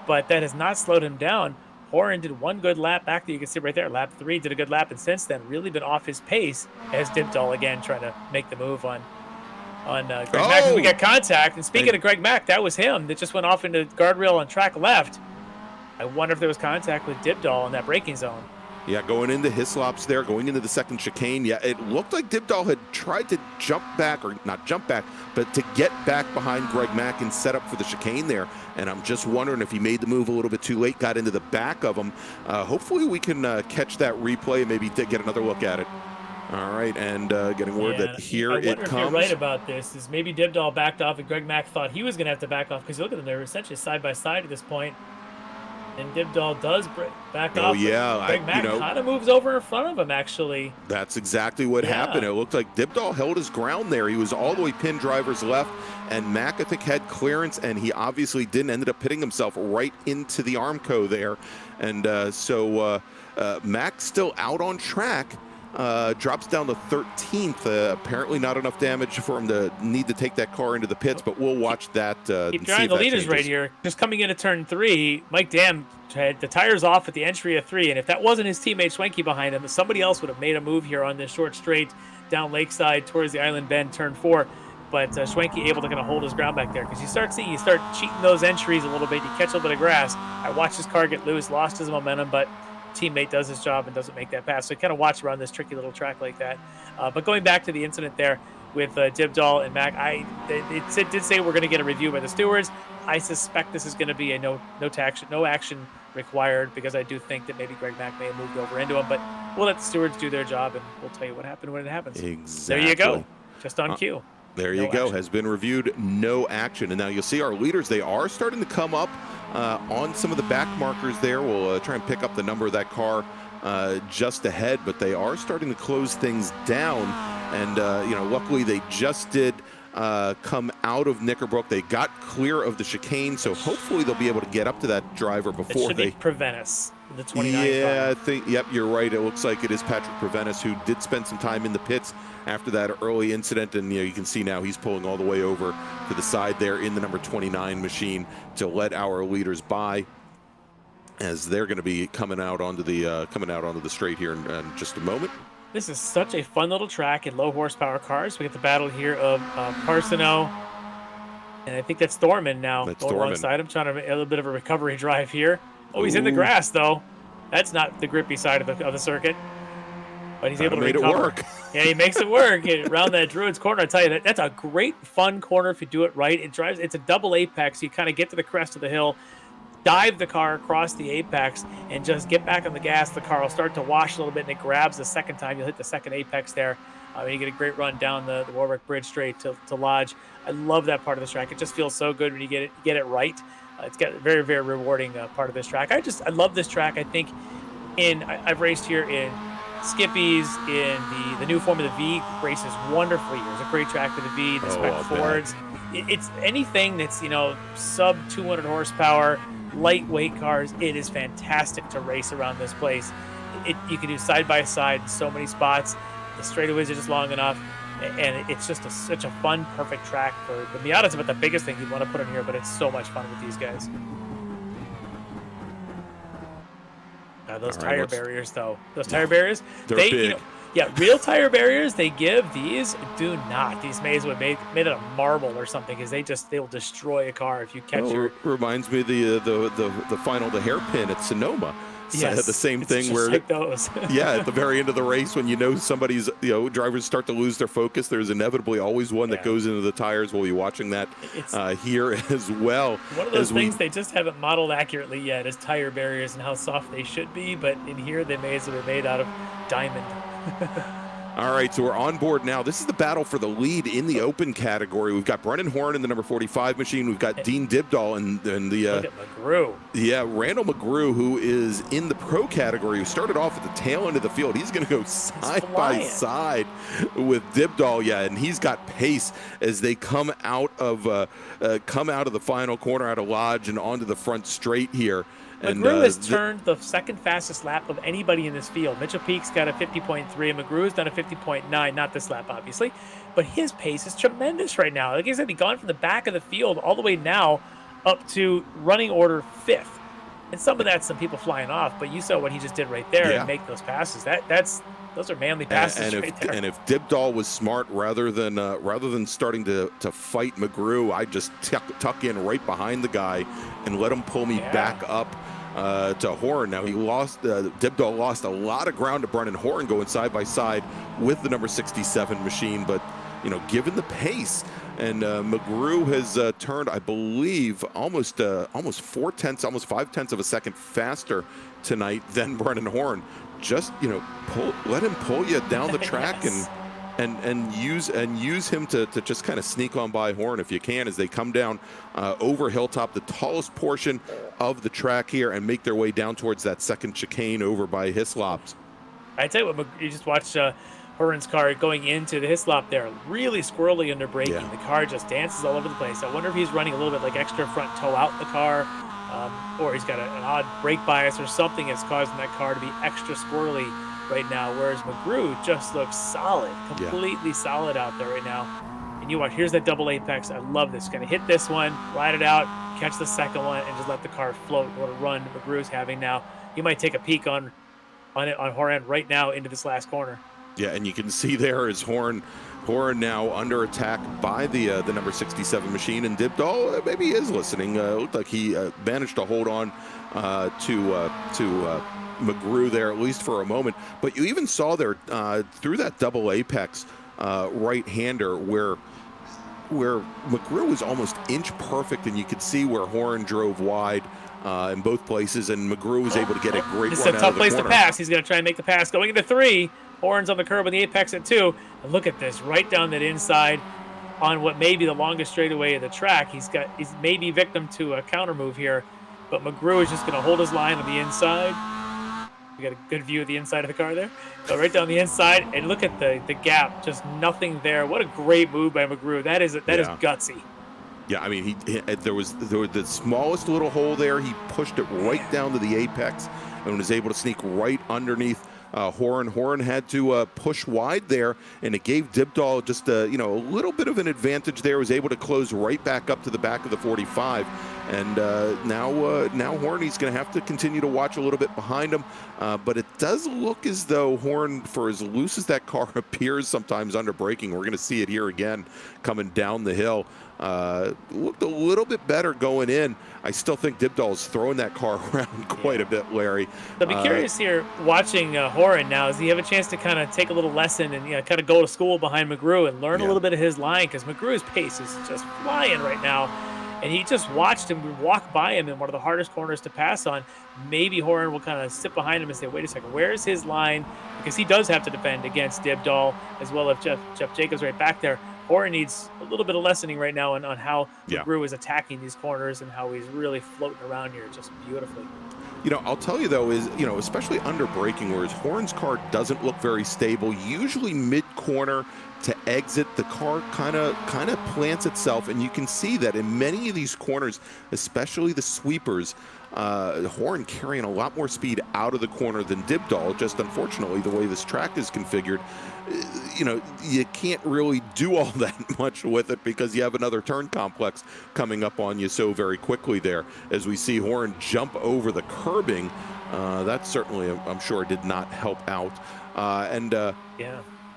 F: but that has not slowed him down. Horan did one good lap back there. You can see right there. Lap 3 did a good lap, and since then really been off his pace as Dibdall again trying to make the move on Greg Mack. As we got contact. And speaking of Greg Mack, that was him that just went off into guardrail on track left. I wonder if there was contact with Dibdall in that braking zone.
E: Yeah, going into Hislops there, going into the 2nd chicane. Yeah, it looked like Dibdall had tried to jump back, or not jump back, but to get back behind Greg Mack and set up for the chicane there. And I'm just wondering if he made the move a little bit too late, got into the back of him. Hopefully we can catch that replay and maybe get another look at it. All right, and getting word that here it comes.
F: I wonder if you're right about this. Is maybe Dibdall backed off, and Greg Mack thought he was going to have to back off, because look at them, they're essentially side by side at this point. And Dibdall does back off.
E: Oh yeah,
F: Greg Mack kind of moves over in front of him, actually.
E: That's exactly what happened. It looked like Dibdall held his ground there. He was all the way pinned driver's left, and Mack, I think, had clearance, and he obviously didn't. Ended up pitting himself right into the Armco there, and so Mack still out on track. Drops down to 13th. Apparently not enough damage for him to need to take that car into the pits, but we'll watch that.
F: Keep driving the leaders right here. Just coming into turn 3, Mike Dam had the tires off at the entry of 3, and if that wasn't his teammate Schwenke behind him, somebody else would have made a move here on this short straight down Lakeside towards the Island Bend, turn 4. But Schwenke able to kind of hold his ground back there, because you start cheating those entries a little bit. You catch a little bit of grass. I watched his car get loose, lost his momentum, but teammate does his job and doesn't make that pass. So kind of watch around this tricky little track like that. But going back to the incident there with Dibdall and Mack, it did say we're going to get a review by the stewards. I suspect this is going to be a no action required, because I do think that maybe Greg Mack may have moved over into him. But we'll let the stewards do their job, and we'll tell you what happened when it happens.
E: Exactly.
F: There you go. Just on cue.
E: There you go. Has been reviewed. No action. And now you'll see our leaders. They are starting to come up on some of the back markers there. We'll try and pick up the number of that car just ahead, but they are starting to close things down. And, luckily they just did come out of Knickerbrook. They got clear of the chicane, so hopefully they'll be able to get up to that driver before they
F: prevent us. The 29
E: I think, yep, you're right. It looks like it is Patrick Preventis, who did spend some time in the pits after that early incident, and you can see now he's pulling all the way over to the side there in the number 29 machine to let our leaders by, as they're going to be coming out onto the straight here in just a moment.
F: This is such a fun little track in low horsepower cars. We get the battle here of Parsino, and I think that's Thorman now.
E: That's
F: going
E: Thorman
F: alongside him, trying to make a little bit of a recovery drive here. Oh, he's in the grass though. That's not the grippy side of the circuit, but he's able to recover.
E: Made it work.
F: Yeah, he makes it work around that Druids corner. I tell you, that's a great fun corner if you do it right. It's a double apex. You kind of get to the crest of the hill, dive the car across the apex, and just get back on the gas. The car will start to wash a little bit, and it grabs the second time. You'll hit the second apex there. You get a great run down the Warwick Bridge straight to Lodge. I love that part of the track. It just feels so good when you get it right. It's got a very, very rewarding part of this track. I love this track. I think I've raced here in Skippies, in the new Formula V races wonderfully. It was a great track for the V, the Spec Fords. It's anything that's, sub 200 horsepower, lightweight cars. It is fantastic to race around this place. You can do side by side in so many spots. The straightaways are just long enough, and it's just such a fun, perfect track for the Miata. It's about the biggest thing you'd want to put in here, but it's so much fun with these guys. Those tire barriers, though. Those tire barriers,
E: they're big.
F: Real tire barriers they give. These do not. These made out of marble or something, because they'll destroy a car if you catch your.
E: Reminds me of the final, the hairpin at Sonoma.
F: Yes,
E: the same thing
F: just
E: where
F: like those.
E: Yeah, at the very end of the race, when somebody's drivers start to lose their focus, there's inevitably always one that goes into the tires. We'll be watching that here as well.
F: One of those things they just haven't modeled accurately yet is tire barriers and how soft they should be, but in here they're made out of diamond.
E: All right, so we're on board now. This is the battle for the lead in the open category. We've got Brennan Horn in the number 45 machine. We've got Dean Dibdall and the
F: look at McGrew.
E: Yeah, Randall McGrew, who is in the pro category, who started off at the tail end of the field. He's going to go side by side with Dibdall, and he's got pace as they come out of the final corner, out of Lodge, and onto the front straight here.
F: McGrew has turned the second fastest lap of anybody in this field. Mitchell Peak's got a 50.3, and McGrew's done a 50.9. Not this lap, obviously, but his pace is tremendous right now. Like I said, he's gone from the back of the field all the way now up to running order 5th. And some of that's some people flying off, but you saw what he just did right there and make those passes. Those are manly passes right there.
E: And if Dibdall was smart, rather than starting to fight McGrew, I just tuck in right behind the guy and let him pull me back up to Horn. Now Dibdall lost a lot of ground to Brennan Horn going side by side with the number 67 machine, but given the pace, and McGrew has turned, I believe, almost 4/10, almost 5/10 of a second faster tonight than Brennan Horn. just let him pull you down the track
F: Yes.
E: and use him to just kind of sneak on by Horn if you can, as they come down over Hilltop, the tallest portion of the track here, and make their way down towards that second chicane over by Hislops.
F: I tell you what, you just watched Horan's car going into the Hislop there, really squirrely under braking.
E: Yeah.
F: The car just dances all over the place. I wonder if he's running a little bit like extra front toe out the car, or he's got an odd brake bias or something that's causing that car to be extra squirrely right now, whereas McGrew just looks solid, completely solid out there right now. And you watch, here's that double apex. I love this. Going to hit this one, ride it out, catch the second one, and just let the car float. What a run McGrew's having now. He might take a peek on Horan right now into this last corner.
E: Yeah, and you can see there is Horn now under attack by the number 67 machine, and Dibdall maybe is listening. Looked like he managed to hold on to McGrew there, at least for a moment. But you even saw there through that double apex right-hander where McGrew was almost inch perfect, and you could see where Horn drove wide in both places, and McGrew was able to get a great
F: This is
E: run
F: a
E: out
F: tough
E: of the
F: place
E: corner.
F: to pass. He's going to try and make the pass. Going into 3. Horns on the curb on the apex at 2. And look at this, right down that inside on what may be the longest straightaway of the track. He's maybe victim to a counter move here, but McGrew is just going to hold his line on the inside. We got a good view of the inside of the car there. Go right down the inside, and look at the gap. Just nothing there. What a great move by McGrew. That is gutsy.
E: Yeah, I mean, there was the smallest little hole there. He pushed it right down to the apex and was able to sneak right underneath Horn. Horn had to push wide there, and it gave Dibdall just a little bit of an advantage there. Was able to close right back up to the back of the 45, and now Horny's going to have to continue to watch a little bit behind him. But it does look as though Horn, for as loose as that car appears sometimes under braking, we're going to see it here again coming down the hill. Looked a little bit better going in. I still think Dibdall's throwing that car around quite a bit, Larry.
F: I'll be curious here watching Horan now. Does he have a chance to kind of take a little lesson and kind of go to school behind McGrew and learn a little bit of his line? Because McGrew's pace is just flying right now. And he just watched him walk by him in one of the hardest corners to pass on. Maybe Horan will kind of sit behind him and say, wait a second, where's his line? Because he does have to defend against Dibdall, as well as Jeff Jacobs right back there. Horan needs a little bit of lessening right now on how McGrew is attacking these corners and how he's really floating around here just beautifully.
E: I'll tell you though, is especially under braking, whereas Horn's car doesn't look very stable. Usually mid-corner to exit, the car kind of plants itself, and you can see that in many of these corners, especially the sweepers, Horn carrying a lot more speed out of the corner than Dibdall. Just unfortunately, the way this track is configured, you can't really do all that much with it because you have another turn complex coming up on you so very quickly there. As we see Horn jump over the curbing, that certainly, I'm sure, did not help out.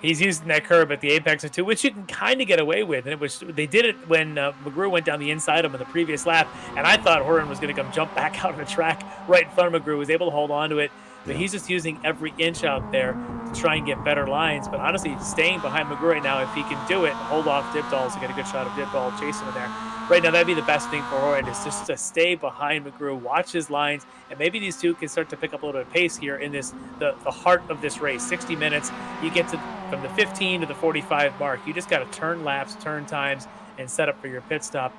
F: He's using that curb at the apex of 2, which you can kind of get away with. And they did it when McGrew went down the inside of him in the previous lap. And I thought Horan was going to come jump back out of the track right in front of McGrew. Was able to hold on to it. But he's just using every inch out there to try and get better lines. But honestly, staying behind McGrew right now, if he can do it, hold off Dibdall, so get a good shot of Dibdall chasing him there. Right now, that'd be the best thing for Horan, is just to stay behind McGrew, watch his lines, and maybe these two can start to pick up a little bit of pace here in the heart of this race. 60 minutes, you get from the 15 to the 45 mark. You just got to turn laps, turn times, and set up for your pit stop.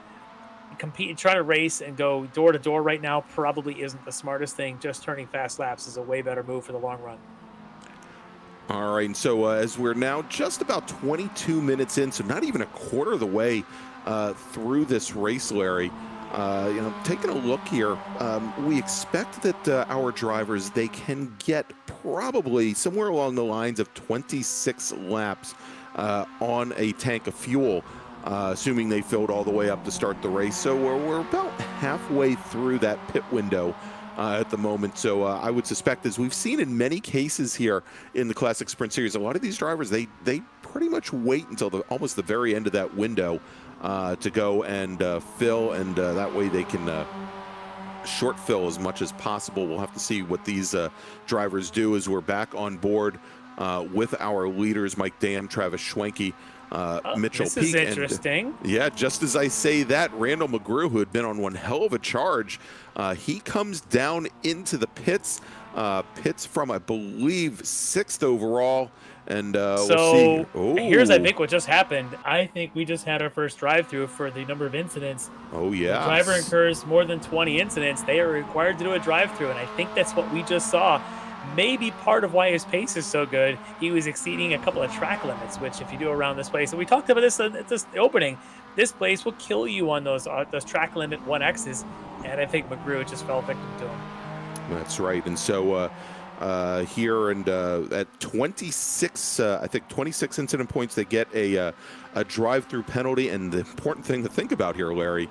F: Compete and try to race and go door to door right now probably isn't the smartest thing. Just turning fast laps is a way better move for the long run.
E: All right, and so as we're now just about 22 minutes in, so not even a quarter of the way through this race, Larry, taking a look here, we expect that our drivers, they can get probably somewhere along the lines of 26 laps on a tank of fuel, assuming they filled all the way up to start the race. So we're about halfway through that pit window at the moment. So I would suspect, as we've seen in many cases here in the Classic Sprint Series, a lot of these drivers, they pretty much wait until almost the very end of that window to go and fill, and that way they can short fill as much as possible. We'll have to see what these drivers do as we're back on board with our leaders, Mike Dam, Travis Schwenke, Mitchell Peak.
F: This is interesting.
E: And, just as I say that, Randall McGrew, who had been on one hell of a charge, he comes down into the pits. Pits from, I believe, 6th overall. And
F: so
E: we'll see.
F: Here's, I think, what just happened. I think we just had our first drive-through for the number of incidents.
E: Oh, yeah.
F: The driver incurs more than 20 incidents, they are required to do a drive-through, and I think that's what we just saw. Maybe part of why his pace is so good, he was exceeding a couple of track limits, which if you do around this place, and we talked about this at this opening, this place will kill you on those track limit 1Xs, and I think McGrew just fell victim to him.
E: That's right. And so here and at 26, I think 26 incident points, they get a drive-through penalty. And the important thing to think about here, Larry,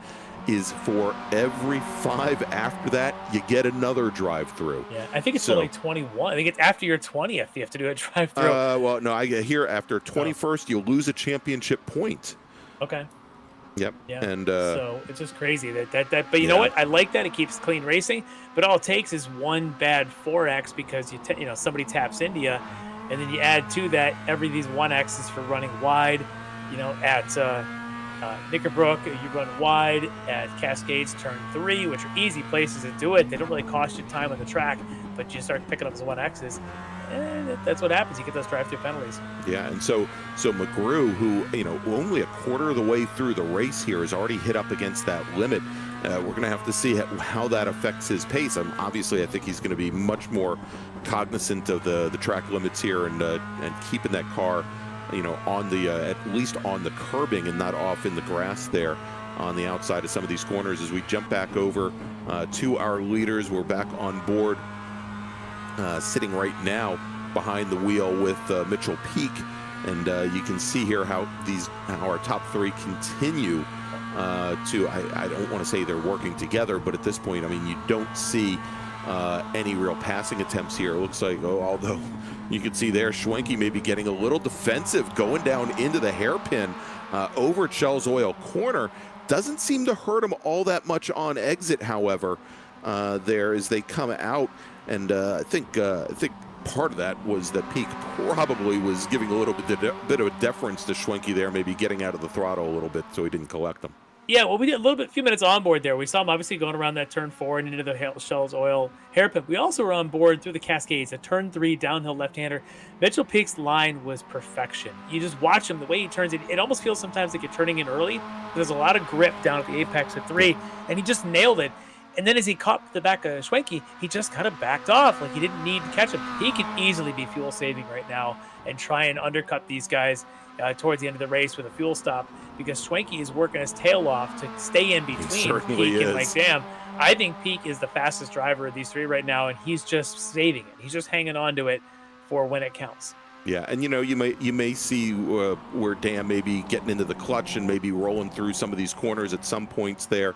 E: is for every 5 after that, you get another drive-through.
F: Yeah, I think it's only 21. I think it's after your 20th you have to do a drive-through.
E: Well, no, I get here after 21st, you lose a championship point.
F: Okay.
E: Yep.
F: Yeah.
E: And
F: so it's just crazy that but you know what? I like that it keeps clean racing, but all it takes is one bad 4X because somebody taps into you, and then you add to that these 1Xs for running wide. At Knickerbrook, you run wide. At Cascades, turn 3, which are easy places to do it. They don't really cost you time on the track, but you start picking up those 1Xs. And that's what happens. You get those drive-through penalties.
E: Yeah, and so McGrew, who only a quarter of the way through the race here, has already hit up against that limit. We're going to have to see how that affects his pace. Obviously, I think he's going to be much more cognizant of the track limits here and keeping that car, on the at least on the curbing and not off in the grass there on the outside of some of these corners. As we jump back over to our leaders, we're back on board. Sitting right now behind the wheel with Mitchell Peak, and you can see here how our top 3 continue to. I don't want to say they're working together, but at this point, I mean, you don't see any real passing attempts here. It looks like, although you can see there, Schwenke maybe getting a little defensive, going down into the hairpin over Shell's Oil corner. Doesn't seem to hurt him all that much on exit, however, there as they come out. And I think part of that was that Peak probably was giving a little bit of a deference to Schwenke there, maybe getting out of the throttle a little bit so he didn't collect them.
F: Yeah, well, we did a few minutes on board there. We saw him obviously going around that turn 4 and into the Shell's Oil hairpin. We also were on board through the Cascades, a turn 3 downhill left-hander. Mitchell Peak's line was perfection. You just watch him, the way he turns it. It almost feels sometimes like you're turning in early. There's a lot of grip down at the apex at 3, and he just nailed it. And then as he caught the back of Schwenke, he just kind of backed off. Like he didn't need to catch him. He could easily be fuel saving right now and try and undercut these guys towards the end of the race with a fuel stop, because Schwenke is working his tail off to stay in between Peak and Jam. I think Peak is the fastest driver of these 3 right now, and he's just saving it. He's just hanging on to it for when it counts.
E: Yeah, and you may see where Dan may be getting into the clutch and maybe rolling through some of these corners at some points there,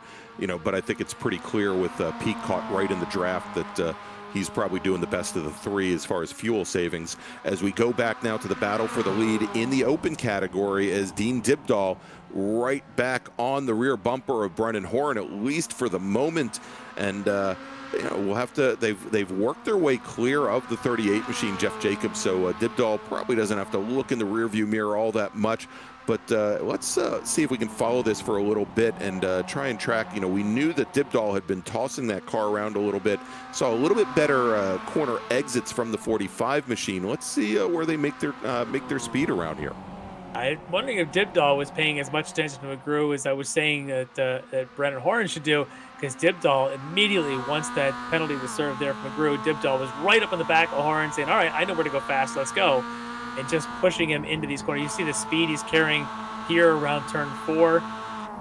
E: but I think it's pretty clear with Pete caught right in the draft that he's probably doing the best of the 3 as far as fuel savings. As we go back now to the battle for the lead in the open category, as Dean Dibdahl right back on the rear bumper of Brennan Horan, at least for the moment, and we'll have to. They've worked their way clear of the 38 machine, Jeff Jacobs. So Dibdahl probably doesn't have to look in the rearview mirror all that much. But let's see if we can follow this for a little bit and try and track. We knew that Dibdahl had been tossing that car around a little bit. Saw a little bit better corner exits from the 45 machine. Let's see where they make their speed around here.
F: I'm wondering if Dibdahl was paying as much attention to McGrew as I was saying that Brennan Horan should do, because Dibdahl immediately, once that penalty was served there for McGrew, Dibdahl was right up in the back of Horan saying, all right, I know where to go fast, let's go. And just pushing him into these corners. You see the speed he's carrying here around turn 4.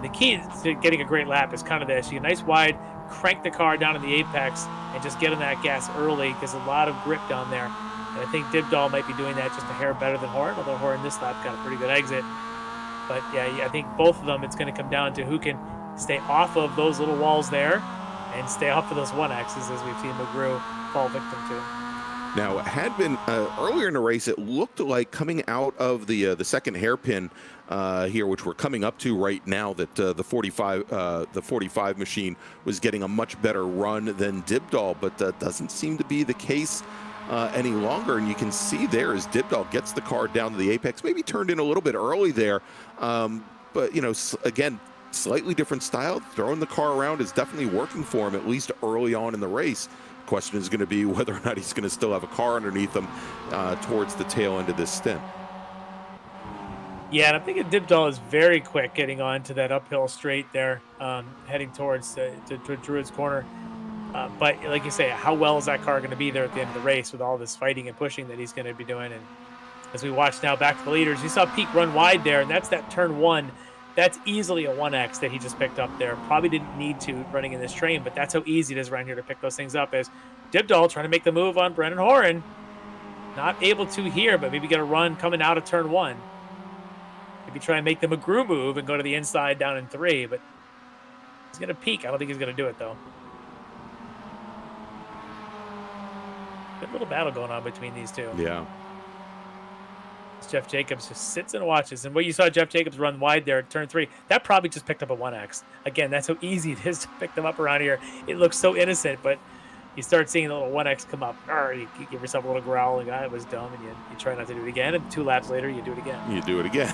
F: The key to getting a great lap is kind of this. You get a nice wide, crank the car down in the apex, and just get on that gas early, because a lot of grip down there. And I think Dibdahl might be doing that just a hair better than Horan, although Horan this lap got a pretty good exit. But yeah, I think both of them, it's going to come down to who can stay off of those little walls there and stay off of those 1Xs, as we've seen McGrew fall victim to.
E: Now, it had been earlier in the race, it looked like coming out of the second hairpin here, which we're coming up to right now, that the 45 machine was getting a much better run than Dibdahl, but that doesn't seem to be the case any longer. And you can see there as Dibdahl gets the car down to the apex, maybe turned in a little bit early there, but again, slightly different style. Throwing the car around is definitely working for him, at least early on in the race. Question is going to be whether or not he's going to still have a car underneath him towards the tail end of this stint.
F: Yeah, and I'm thinking Dibdall is very quick getting on to that uphill straight there, heading towards to Druid's corner. But like you say, how well is that car going to be there at the end of the race with all this fighting and pushing that he's going to be doing? And as we watch now back to the leaders, you saw Peak run wide there, and that's that turn 1. That's easily a 1X that he just picked up there. Probably didn't need to running in this train, but that's how easy it is around here to pick those things up. As Dibdall trying to make the move on Brennan Horan. Not able to here, but maybe get a run coming out of turn 1. Maybe try and make the McGrew move and go to the inside down in 3, but he's going to peak. I don't think he's going to do it, though. Good little battle going on between these two.
E: Yeah.
F: Jeff Jacobs just sits and watches. And what you saw Jeff Jacobs run wide there at turn 3, that probably just picked up a 1X. Again, that's how easy it is to pick them up around here. It looks so innocent, but you start seeing the little 1X come up. You give yourself a little growl, like, it was dumb, and you try not to do it again. And 2 laps later, you do it again.
E: You do it again.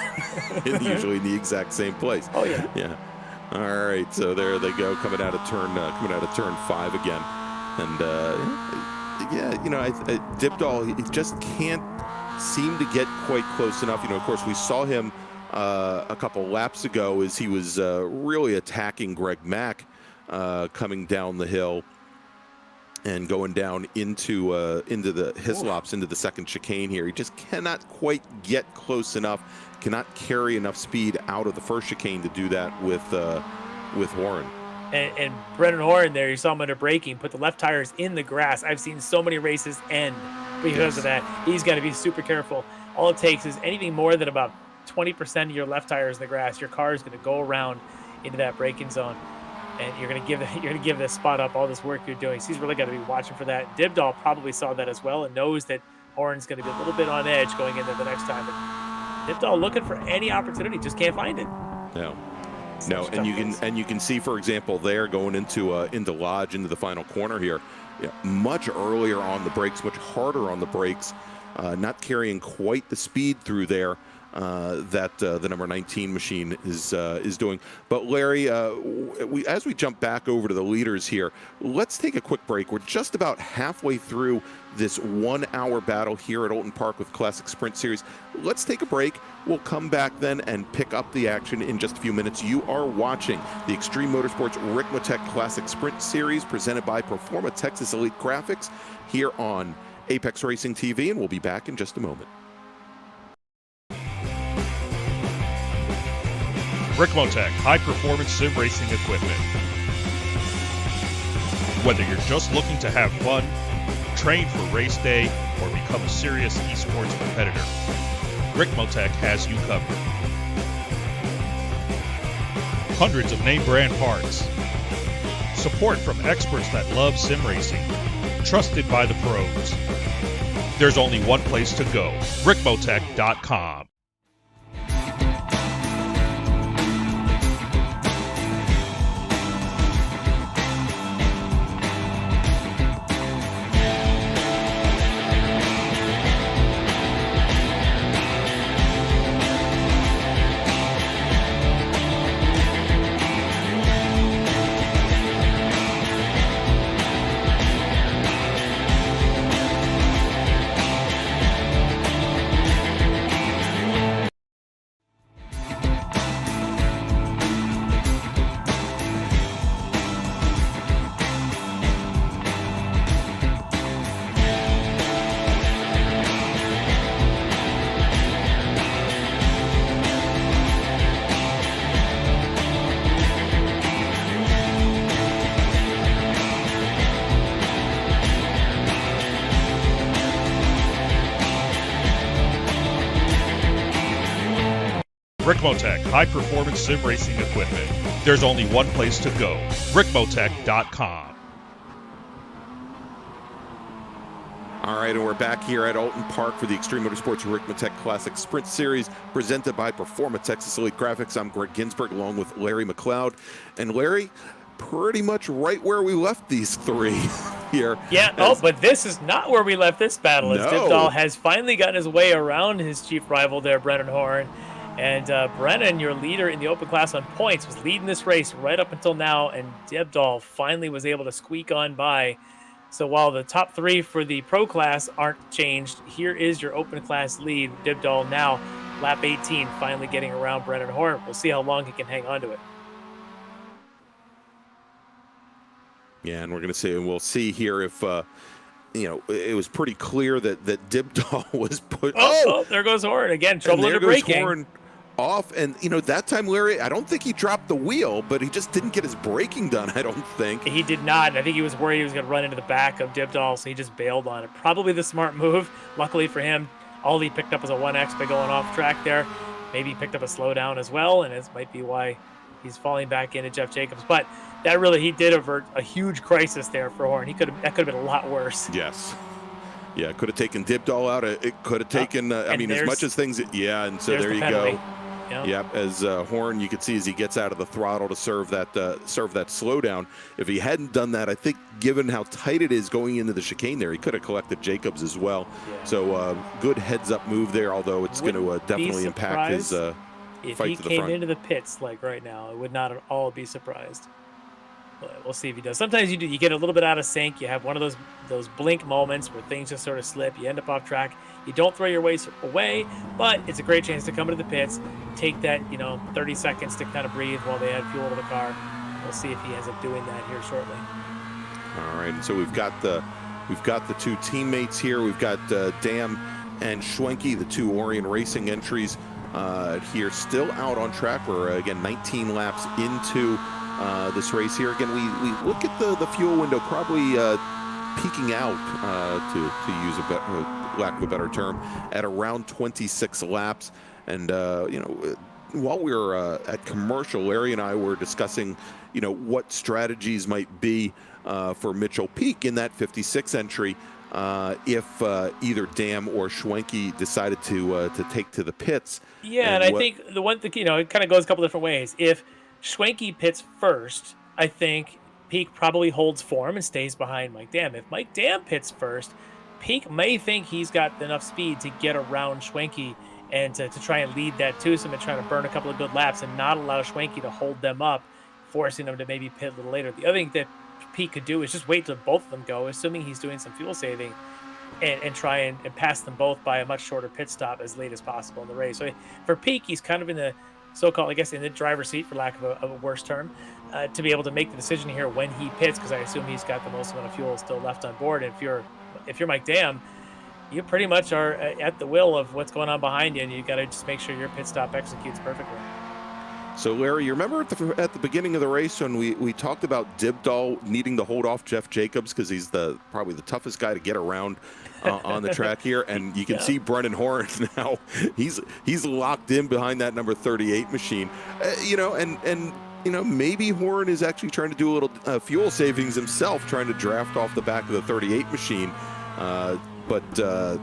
E: Usually in the exact same place.
F: Oh, yeah.
E: Yeah. All right, so there they go, coming out of turn 5 again. And, yeah, you know, Dibdall, he just can't seem to get quite close enough. You know, of course, we saw him a couple laps ago as he was really attacking Greg Mack coming down the hill and going down into the Hislops, into the second chicane here. He just cannot quite get close enough, cannot carry enough speed out of the first chicane to do that with Horan.
F: And Brennan Horan there, you saw him under braking, put the left tires in the grass. I've seen so many races end because of that. He's got to be super careful. All it takes is anything more than about 20% of your left tires in the grass. Your car is going to go around into that braking zone, and you're going to give this spot up all this work you're doing. So he's really got to be watching for that. Dibdall probably saw that as well and knows that Horan's going to be a little bit on edge going into the next time. But Dibdall looking for any opportunity, just can't find it.
E: No, and you can see, for example, there going into Lodge, into the final corner here, much earlier on the brakes, much harder on the brakes, not carrying quite the speed through there that the number 19 machine is doing. But Larry, as we jump back over to the leaders here, let's take a quick break. We're just about halfway through this 1-hour battle here at Oulton Park with Classic Sprint Series. Let's take a break. We'll come back then and pick up the action in just a few minutes. You are watching the Extreme Motorsports Ricmotech Classic Sprint Series presented by Performa Texas Elite Graphics here on Apex Racing TV, and we'll be back in just a moment.
H: Ricmotech, high-performance sim racing equipment. Whether you're just looking to have fun, train for race day, or become a serious esports competitor, Ricmotech has you covered. Hundreds of name-brand parts. Support from experts that love sim racing. Trusted by the pros. There's only one place to go, Ricmotech.com. Ricmotech, high-performance sim racing equipment. There's only one place to go, Ricmotech.com.
E: All right, and we're back here at Oulton Park for the Extreme Motorsports Ricmotech Classic Sprint Series presented by Performa Texas Elite Graphics. I'm Greg Ginsburg along with Larry McLeod. And Larry, pretty much right where we left these three here.
F: Yeah, but this is not where we left this battle. As Dibdall has finally gotten his way around his chief rival there, Brennan Horan. And Brennan, your leader in the open class on points, was leading this race right up until now, and Dibdall finally was able to squeak on by So while the top 3 for the pro class aren't changed, here is your open class lead. Dibdall now, lap 18, finally getting around Brennan Horn. We'll see how long he can hang on to it.
E: Yeah, and we'll see here if, it was pretty clear that Dibdall was put.
F: Oh, there goes Horn again. Trouble under braking.
E: Horn off, and that time, Larry, I don't think he dropped the wheel, but he just didn't get his braking done, I don't think.
F: He did not, and I think he was worried he was going to run into the back of Dibdall, so he just bailed on it. Probably the smart move. Luckily for him, all he picked up was a 1X by going off track there. Maybe he picked up a slowdown as well, and this might be why he's falling back into Jeff Jacobs. But he did avert a huge crisis there for Horn. That could have been a lot worse.
E: Yes. Yeah, it could have taken Dibdall out. It could have taken, as much as things, and so there you
F: penalty.
E: go. Yep, as Horn, you could see as he gets out of the throttle to serve that slowdown. If he hadn't done that, I think given how tight it is going into the chicane there, he could have collected Jacobs as well. Yeah. So good heads-up move there, although it's going to definitely impact his fight to the front.
F: If he came into the pits like right now, I would not at all be surprised. But we'll see if he does. Sometimes you get a little bit out of sync. You have one of those blink moments where things just sort of slip. You end up off track. You don't throw your race away, but it's a great chance to come into the pits, take that 30 seconds to kind of breathe while they add fuel to the car. We'll see if he ends up doing that here shortly.
E: All right, and so we've got the 2 teammates here. We've got Dam and Schwenke, the 2 Orion Racing entries here, still out on track. We're again 19 laps into this race here. Again, we look at the fuel window probably peaking out, to use lack of a better term, at around 26 laps. And while we were at commercial, Larry and I were discussing what strategies might be for Mitchell Peak in that 56 entry if either Dam or Schwenke decided to take to the pits.
F: Yeah, and I think the one thing, it kind of goes a couple different ways. If Schwenke pits first, I think Peak probably holds form and stays behind Mike Dam. If Mike Dam pits first, Peak may think he's got enough speed to get around Schwenke and to try and lead that twosome and try to burn a couple of good laps and not allow Schwenke to hold them up, forcing them to maybe pit a little later. The other thing that Peak could do is just wait till both of them go, assuming he's doing some fuel saving, and try and pass them both by a much shorter pit stop as late as possible in the race. So for Peak, he's kind of in the so-called, I guess, in the driver's seat, for lack of a worse term, to be able to make the decision here when he pits, because I assume he's got the most amount of fuel still left on board. And if you're Mike Dam, you pretty much are at the will of what's going on behind you, and you got to just make sure your pit stop executes perfectly.
E: So, Larry, you remember at the beginning of the race when we talked about Dibdall needing to hold off Jeff Jacobs because he's probably the toughest guy to get around on the track here, and you can see Brennan Horn now. He's locked in behind that number 38 machine, maybe Horn is actually trying to do a little fuel savings himself, trying to draft off the back of the 38 machine, but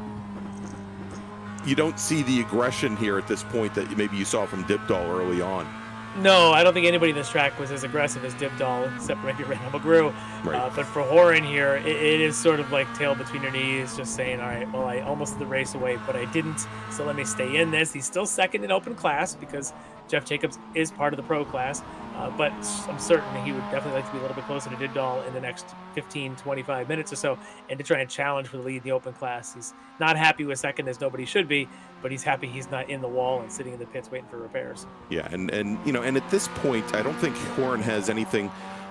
E: you don't see the aggression here at this point that maybe you saw from Dibdall early on.
F: No, I don't think anybody in this track was as aggressive as Dibdall, except for maybe Randall McGrew.
E: Right.
F: But for Horn here, it is sort of like tail between your knees, just saying, all right, well, I almost threw the race away, but I didn't, so let me stay in this. He's still second in open class because Jeff Jacobs is part of the pro class, but I'm certain he would definitely like to be a little bit closer to Dibdall in the next 15, 25 minutes or so, and to try and challenge for the lead in the open class. He's not happy with second, as nobody should be, but he's happy he's not in the wall and sitting in the pits waiting for repairs.
E: Yeah, and at this point, I don't think Horn has anything,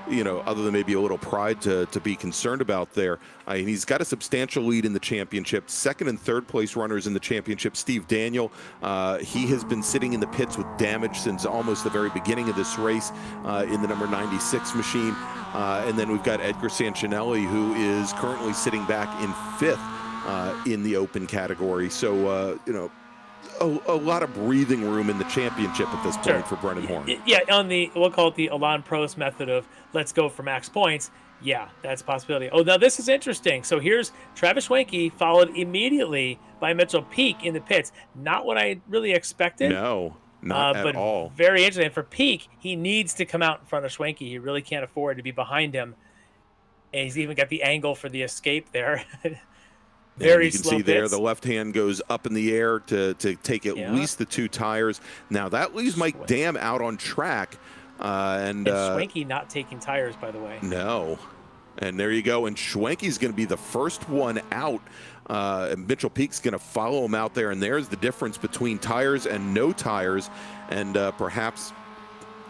E: other than maybe a little pride to be concerned about there. He's got a substantial lead in the championship. Second and third place runners in the championship. Steve Daniel, he has been sitting in the pits with damage since almost the very beginning of this race in the number 96 machine. And then we've got Edgar Sancinelli, who is currently sitting back in fifth in the open category. So, a lot of breathing room in the championship at this point for Brennan Horn.
F: Yeah, on we'll call it the Alain Prost method of let's go for max points. Yeah, that's a possibility. Oh, now this is interesting. So here's Travis Schwenke, followed immediately by Mitchell Peak in the pits. Not what I really expected.
E: No, not at all.
F: Very interesting. For Peak, he needs to come out in front of Schwenke. He really can't afford to be behind him. And he's even got the angle for the escape there. Very
E: you can
F: slow
E: see
F: pits.
E: there the left hand goes up in the air to take at least the two tires. Now that leaves Mike Dam out on track. And
F: Schwenke not taking tires, by the way.
E: No. And there you go. And Schwenke's going to be the first one out. And Mitchell Peak's going to follow him out there. And there's the difference between tires and no tires. And perhaps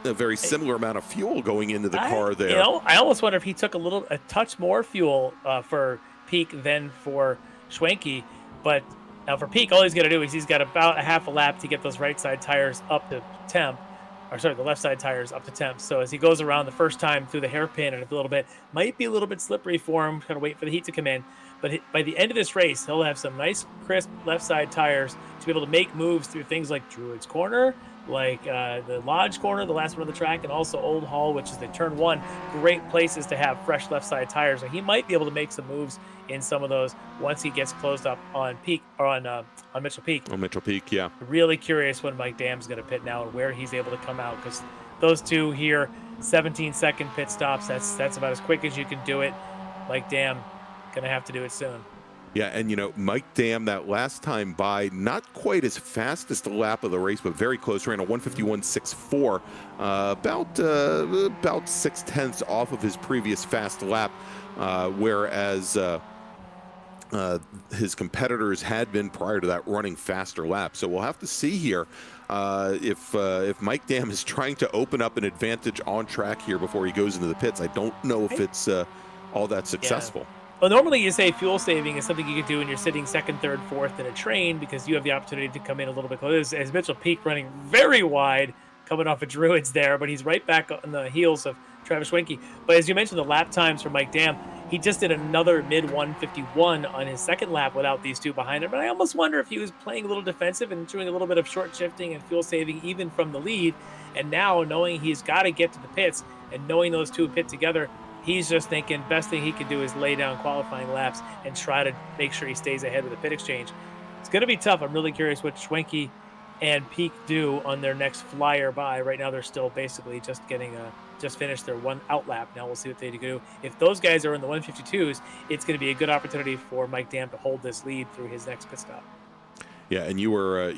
E: a very similar amount of fuel going into the car there.
F: You know, I almost wonder if he took a touch more fuel for Peak than for Schwenke. But now for Peak, all he's got to do is he's got about a half a lap to get those right side tires up to temp. Or sorry, the left side tires up to temp. So as he goes around the first time through the hairpin and a little bit, might be a little bit slippery for him, kind of wait for the heat to come in. But by the end of this race, he'll have some nice, crisp left side tires to be able to make moves through things like Druid's Corner, like the Lodge Corner, the last one on the track, and also Old Hall, which is the turn 1. Great places to have fresh left side tires. So he might be able to make some moves in some of those once he gets closed up on Peak or on Mitchell Peak.
E: On Mitchell Peak, yeah.
F: Really curious when Mike Dam's going to pit now and where he's able to come out, because those two here, 17-second pit stops. That's about as quick as you can do it. Mike Dam going to have to do it soon.
E: Yeah, and, you know, Mike Dam, that last time by, not quite as fast as the lap of the race, but very close. Ran a 151.64, about 0.6 off of his previous fast lap, whereas his competitors had been prior to that running faster laps. So we'll have to see here if Mike Dam is trying to open up an advantage on track here before he goes into the pits. I don't know if it's all that successful.
F: Yeah. Well, normally you say fuel saving is something you could do when you're sitting second, third, fourth in a train, because you have the opportunity to come in a little bit closer. As Mitchell Peak running very wide, coming off of Druids there, but he's right back on the heels of Travis Schwenke. But as you mentioned, the lap times for Mike Dam, he just did another mid-151 on his second lap without these two behind him. But I almost wonder if he was playing a little defensive and doing a little bit of short shifting and fuel saving even from the lead. And now, knowing he's got to get to the pits and knowing those two pit together, he's just thinking best thing he can do is lay down qualifying laps and try to make sure he stays ahead with the pit exchange. It's going to be tough. I'm really curious what Schwenke and Peak do on their next flyer by. Right now, they're still basically just finished their one out lap. Now we'll see what they do. If those guys are in the 152s, it's going to be a good opportunity for Mike Dam to hold this lead through his next pit stop.
E: Yeah, and you were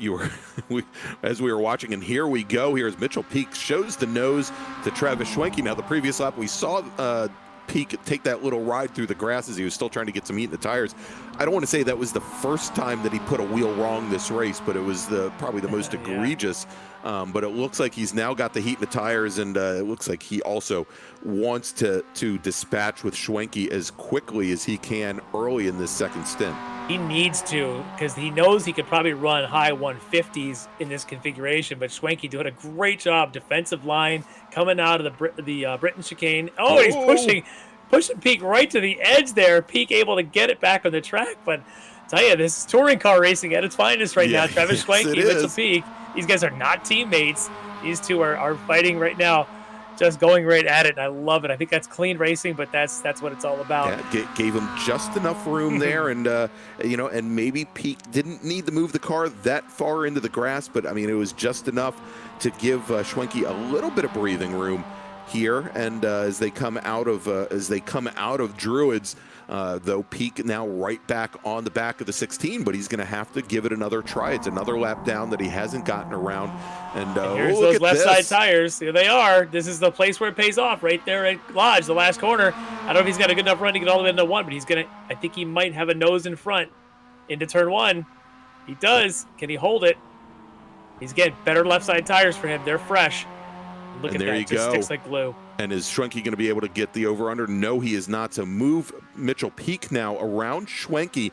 E: as we were watching, and here we go. Here's Mitchell Peak shows the nose to Travis Schwenke. Now the previous lap we saw Peak take that little ride through the grass as he was still trying to get some heat in the tires. I don't want to say that was the first time that he put a wheel wrong this race, but it was probably the most egregious. But it looks like he's now got the heat in the tires, and it looks like he also wants to dispatch with Schwenke as quickly as he can early in this second stint.
F: He needs to, because he knows he could probably run high 150s in this configuration, but Schwenke doing a great job. Defensive line coming out of the Britain chicane. Oh, he's pushing Peak right to the edge there. Peak able to get it back on the track, but I tell you, this is touring car racing at its finest right now. Travis Schwenke, Mitchell Peak. These guys are not teammates. These two are fighting right now, just going right at it, and I love it. I think that's clean racing, but that's what it's all about.
E: Yeah, gave him just enough room there, and and maybe Peak didn't need to move the car that far into the grass, but I mean it was just enough to give Schwenke a little bit of breathing room here. And as they come out of Druids, though Peak now right back on the back of the 16, but he's going to have to give it another try. It's another lap down that he hasn't gotten around. And
F: here's those left side tires. Here they are. This is the place where it pays off, right there at Lodge, the last corner. I don't know if he's got a good enough run to get all the way into one, but I think he might have a nose in front into turn 1. He does. Can he hold it? He's getting better left side tires for him. They're fresh. Look at that. It just sticks like glue.
E: And is Schwenke going to be able to get the over-under? No, he is not. So move Mitchell Peak now around Schwenke.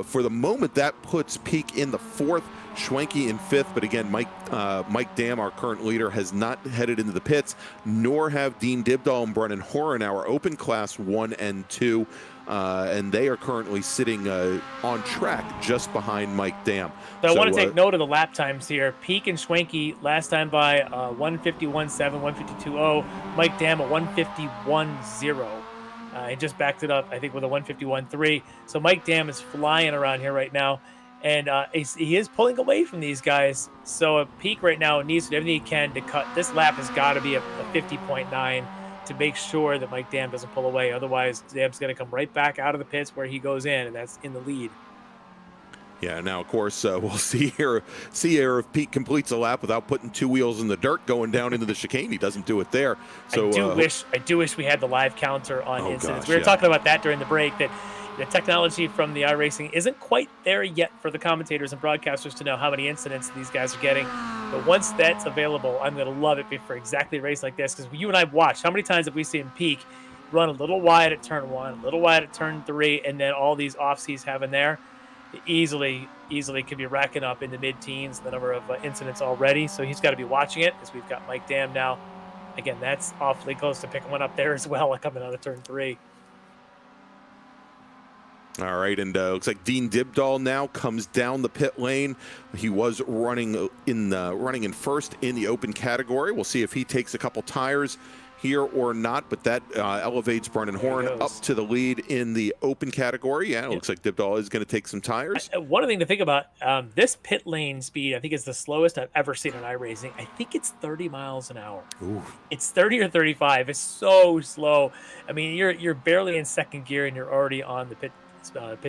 E: For the moment, that puts Peak in the 4th, Schwenke in 5th. But again, Mike Dam, our current leader, has not headed into the pits, nor have Dean Dibdahl and Brennan Horan, our open class 1 and 2. And they are currently sitting on track just behind Mike Dam.
F: So I want to take note of the lap times here. Peak and Schwenke last time by 151.7, 152.0. Mike Dam a 151.0. He just backed it up, I think, with a 151.3. So Mike Dam is flying around here right now, and he is pulling away from these guys. So Peak right now needs to do everything he can to cut. This lap has got to be a 50.9. to make sure that Mike Dam doesn't pull away. Otherwise, Dam's going to come right back out of the pits where he goes in, and that's in the lead.
E: Yeah, now, of course, we'll see here if Pete completes a lap without putting two wheels in the dirt going down into the chicane. He doesn't do it there. So
F: I do wish we had the live counter on incidents.
E: Gosh,
F: We were talking about that during the break, that the technology from the iRacing isn't quite there yet for the commentators and broadcasters to know how many incidents these guys are getting. But once that's available, I'm going to love it for exactly a race like this, because you and I have watched. How many times have we seen Peak run a little wide at turn 1, a little wide at turn 3, and then all these offs he's having there? Easily could be racking up in the mid-teens, the number of incidents already. So he's got to be watching it, as we've got Mike Dam now. Again, that's awfully close to picking one up there as well, coming out of turn 3.
E: All right, and looks like Dean Dibdahl now comes down the pit lane. He was running in first in the open category. We'll see if he takes a couple tires here or not, but that elevates Brennan Horn up to the lead in the open category. Yeah, it looks like Dibdahl is going to take some tires.
F: One thing to think about, this pit lane speed, I think, is the slowest I've ever seen in iRacing. I think it's 30 miles an hour.
E: Ooh.
F: It's 30 or 35. It's so slow. I mean, you're barely in second gear and you're already on the pit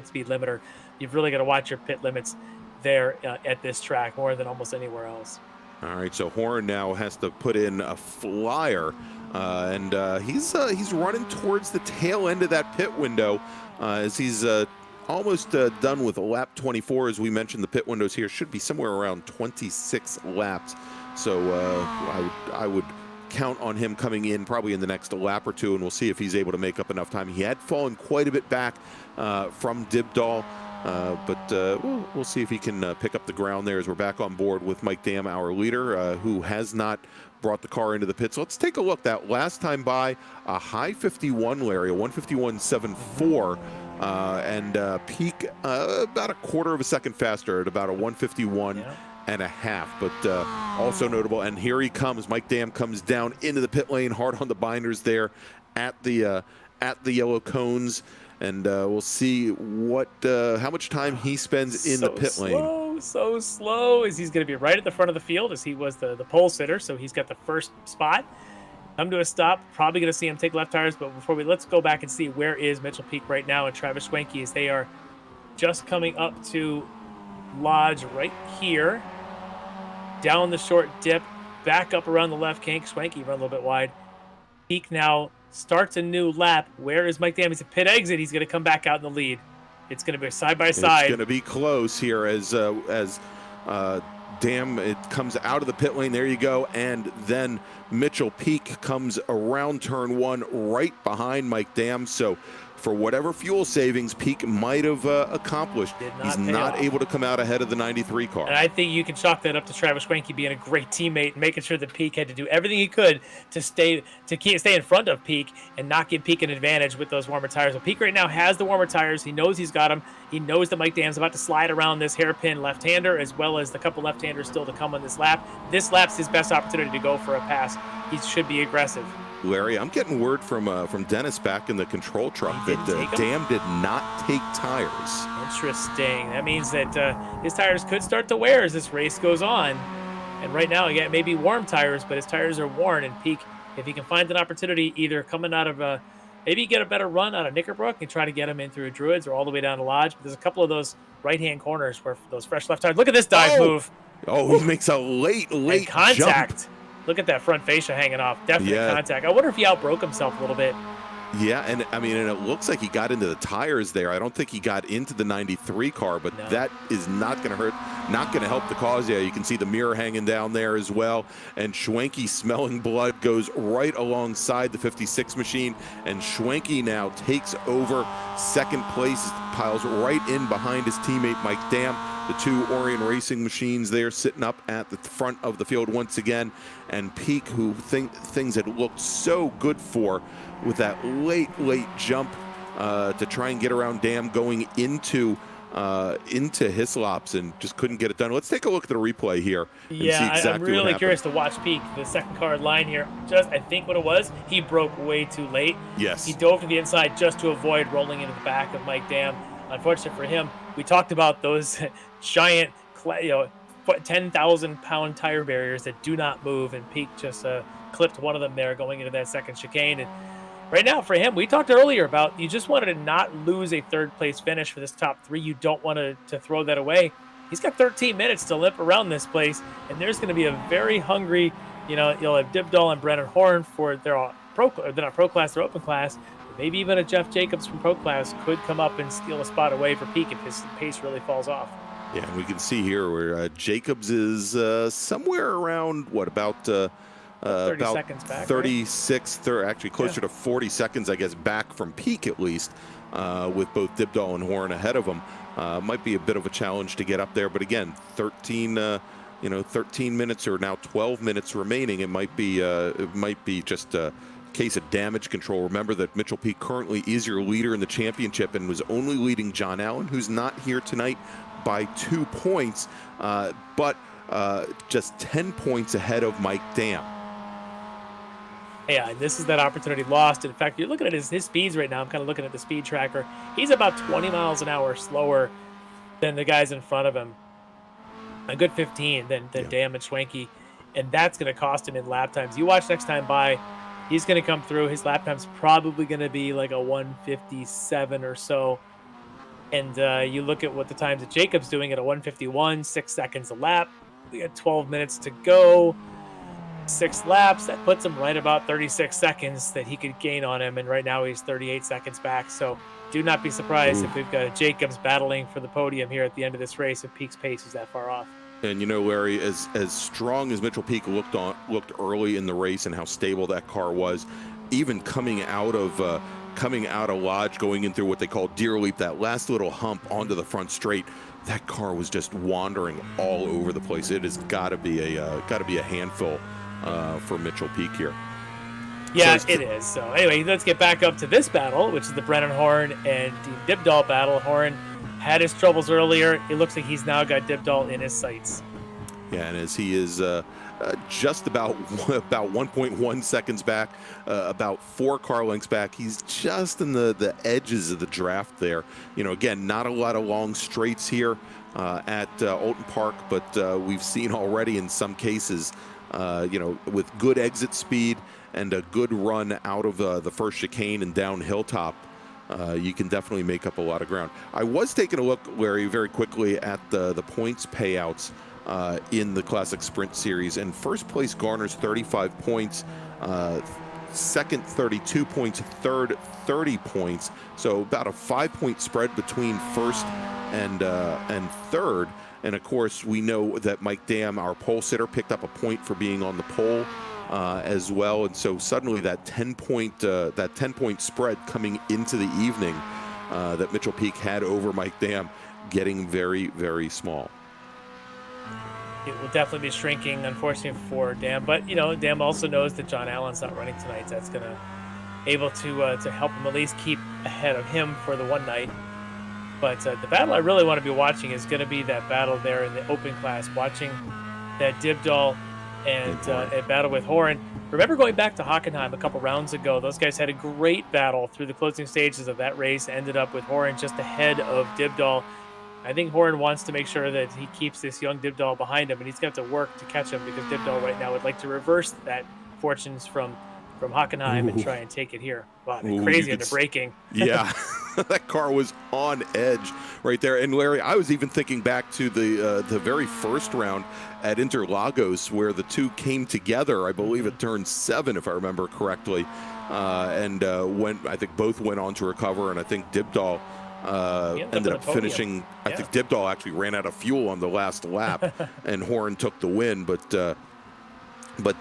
F: speed limiter. You've really got to watch your pit limits there at this track more than almost anywhere else.
E: All right, so Horn now has to put in a flyer, and he's running towards the tail end of that pit window as he's almost done with lap 24. As we mentioned, the pit windows here should be somewhere around 26 laps. So I would count on him coming in probably in the next lap or two, and we'll see if he's able to make up enough time. He had fallen quite a bit back from Dibdahl. But we'll see if he can pick up the ground there as we're back on board with Mike Dam, our leader, who has not brought the car into the pits. So let's take a look. That last time by, a high 51, Larry, a 151.74, and Peak about a quarter of a second faster at about a 151 and a half. But also notable, and here he comes. Mike Dam comes down into the pit lane, hard on the binders there at the yellow cones. And we'll see how much time he spends in the pit lane.
F: So slow, as he's going to be right at the front of the field, as he was the pole sitter, so he's got the first spot. Come to a stop, probably going to see him take left tires, but let's go back and see where is Mitchell Peak right now and Travis Schwenke, as they are just coming up to Lodge right here, down the short dip, back up around the left kink. Schwenke run a little bit wide. Peak now starts a new lap. Where is Mike Dam? He's a pit exit. He's going to come back out in the lead. It's going to be side by side.
E: It's going to be close here as Dam, it comes out of the pit lane. There you go. And then Mitchell Peak comes around turn 1 right behind Mike Dam. So for whatever fuel savings Peak might have accomplished, he's not able to come out ahead of the 93 car.
F: And I think you can chalk that up to Travis Schwenke being a great teammate and making sure that Peak had to do everything he could to stay in front of Peak and not give Peak an advantage with those warmer tires. So Peak right now has the warmer tires. He knows he's got them. He knows that Mike Dam's about to slide around this hairpin left-hander, as well as the couple left-handers still to come on this lap. This lap's his best opportunity to go for a pass. He should be aggressive.
E: Larry, I'm getting word from Dennis back in the control truck that Dam did not take tires.
F: Interesting. That means that his tires could start to wear as this race goes on. And right now, again, maybe warm tires, but his tires are worn. And Peak, if he can find an opportunity, either coming out of maybe get a better run out of Knickerbrook and try to get him in through Druids or all the way down to Lodge. But there's a couple of those right-hand corners where those fresh left tires. Look at this dive move.
E: Oh, he makes a late
F: contact.
E: Jump.
F: Look at that front fascia hanging off. Definite contact. I wonder if he outbroke himself a little bit.
E: Yeah, and I mean, and it looks like he got into the tires there. I don't think he got into the 93 car, but that is not going to hurt, not going to help the cause. Yeah, you can see the mirror hanging down there as well. And Schwenke, smelling blood, goes right alongside the 56 machine. And Schwenke now takes over second place, piles right in behind his teammate Mike Dam. The two Orion Racing machines there sitting up at the front of the field once again. And Peak, who things had looked so good for with that late jump to try and get around Dam going into Hislops, and just couldn't get it done. Let's take a look at the replay here and see exactly
F: I'm really
E: what happened.
F: curious to watch Peak, the second car line here. I think what it was, he broke way too late.
E: Yes.
F: He dove to the inside just to avoid rolling into the back of Mike Dam. Unfortunately for him, we talked about those giant, 10,000-pound tire barriers that do not move, and Peak just clipped one of them there going into that second chicane. And right now for him, we talked earlier about you just wanted to not lose a third place finish for this top 3. You don't want to throw that away. He's got 13 minutes to limp around this place, and there's going to be a very hungry, you'll have Dibdall and Brennan Horn for they're not pro class, they're open class. Maybe even a Jeff Jacobs from pro class could come up and steal a spot away for Peak if his pace really falls off.
E: Yeah, and we can see here where Jacobs is somewhere around, about
F: 30 seconds back,
E: 36, right? Actually closer to 40 seconds, I guess, back from Peak at least, with both Dibdall and Horn ahead of him. Might be a bit of a challenge to get up there, but again, 13 minutes or now 12 minutes remaining. It might be just a case of damage control. Remember that Mitchell Peak currently is your leader in the championship and was only leading John Allen, who's not here tonight, by 2 points, but just 10 points ahead of Mike Dam.
F: Yeah, this is that opportunity lost. In fact, you're looking at his speeds right now. I'm kind of looking at the speed tracker. He's about 20 miles an hour slower than the guys in front of him. A good 15 than Dam and Schwenke. And that's going to cost him in lap times. You watch next time by, he's going to come through. His lap time's probably going to be like a 1:57 or so. And you look at what the times that Jacob's doing at a 1:51, 6 seconds a lap. We got 12 minutes to go. 6 laps, that puts him right about 36 seconds that he could gain on him, and right now he's 38 seconds back. So do not be surprised if we've got Jacobs battling for the podium here at the end of this race if Peak's pace is that far off.
E: And Larry, as strong as Mitchell Peak looked early in the race and how stable that car was, even coming out of Lodge, going in through what they call Deer Leap, that last little hump onto the front straight, that car was just wandering all over the place. It has got to be a handful for Mitchell Peak here.
F: Yeah, it is. So anyway, let's get back up to this battle, which is the Brennan Horn and Dean Dibdall battle. Horn had his troubles earlier. It looks like he's now got Dibdall in his sights.
E: Yeah, and as he is just about 1.1 seconds back, about 4 car lengths back, he's just in the edges of the draft there. Again, not a lot of long straights here at Oulton Park, but we've seen already in some cases, with good exit speed and a good run out of the first chicane and down Hilltop, you can definitely make up a lot of ground. I was taking a look, Larry, very quickly at the points payouts in the Classic Sprint Series, and first place garners 35 points, second 32 points, third 30 points, so about a 5-point spread between first and third. And of course, we know that Mike Dam, our pole sitter, picked up a point for being on the pole as well. And so suddenly that 10-point spread coming into the evening that Mitchell Peak had over Mike Dam getting very, very small.
F: It will definitely be shrinking, unfortunately, for Dam. But Dam also knows that John Allen's not running tonight. So that's going to able to help him at least keep ahead of him for the one night. But the battle I really want to be watching is going to be that battle there in the open class, watching that Dibdall and battle with Horn. Remember going back to Hockenheim a couple rounds ago, those guys had a great battle through the closing stages of that race, ended up with Horn just ahead of Dibdall. I think Horn wants to make sure that he keeps this young Dibdall behind him, and he's got to work to catch him because Dibdall right now would like to reverse that fortunes from Hockenheim and try and take it here. Wow, crazy on the braking.
E: Yeah, that car was on edge right there. And Larry, I was even thinking back to the very first round at Interlagos where the two came together. I believe at turn 7, if I remember correctly, and I think both went on to recover, and I think Dibdall ended up finishing. I think Dibdall actually ran out of fuel on the last lap, and Horn took the win. But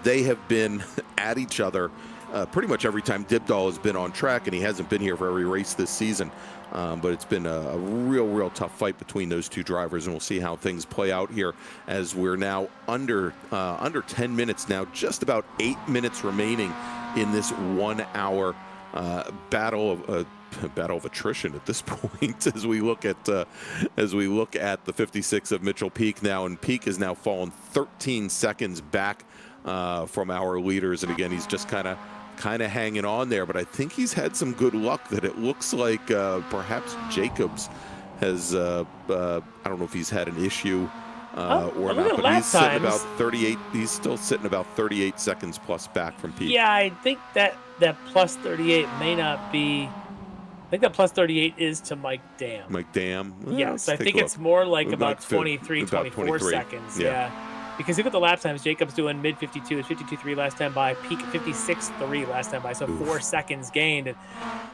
E: they have been at each other pretty much every time Dibdall has been on track, and he hasn't been here for every race this season. But it's been a real tough fight between those two drivers, and we'll see how things play out here as we're now under 10 minutes now, just about 8 minutes remaining in this 1 hour battle of attrition at this point as we look at the 56 of Mitchell Peak now, and Peak is now fallen 13 seconds back from our leaders, and again he's just kind of hanging on there, but I think he's had some good luck that it looks like perhaps Jacobs has I don't know if he's had an issue or
F: look
E: not.
F: at
E: But he's sitting
F: lap
E: about
F: times.
E: 38. He's still sitting about 38 seconds plus back from peak.
F: Yeah, I think that plus 38 may not be. I think that plus 38 is to Mike Dam.
E: Mike Dam.
F: Yes, I think it's more like about 23,
E: about
F: 24 seconds. Yeah. Because look at the lap times. Jacob's doing mid 52, 52.3 last time by. Peak 56.3 last time by. So 4 seconds gained.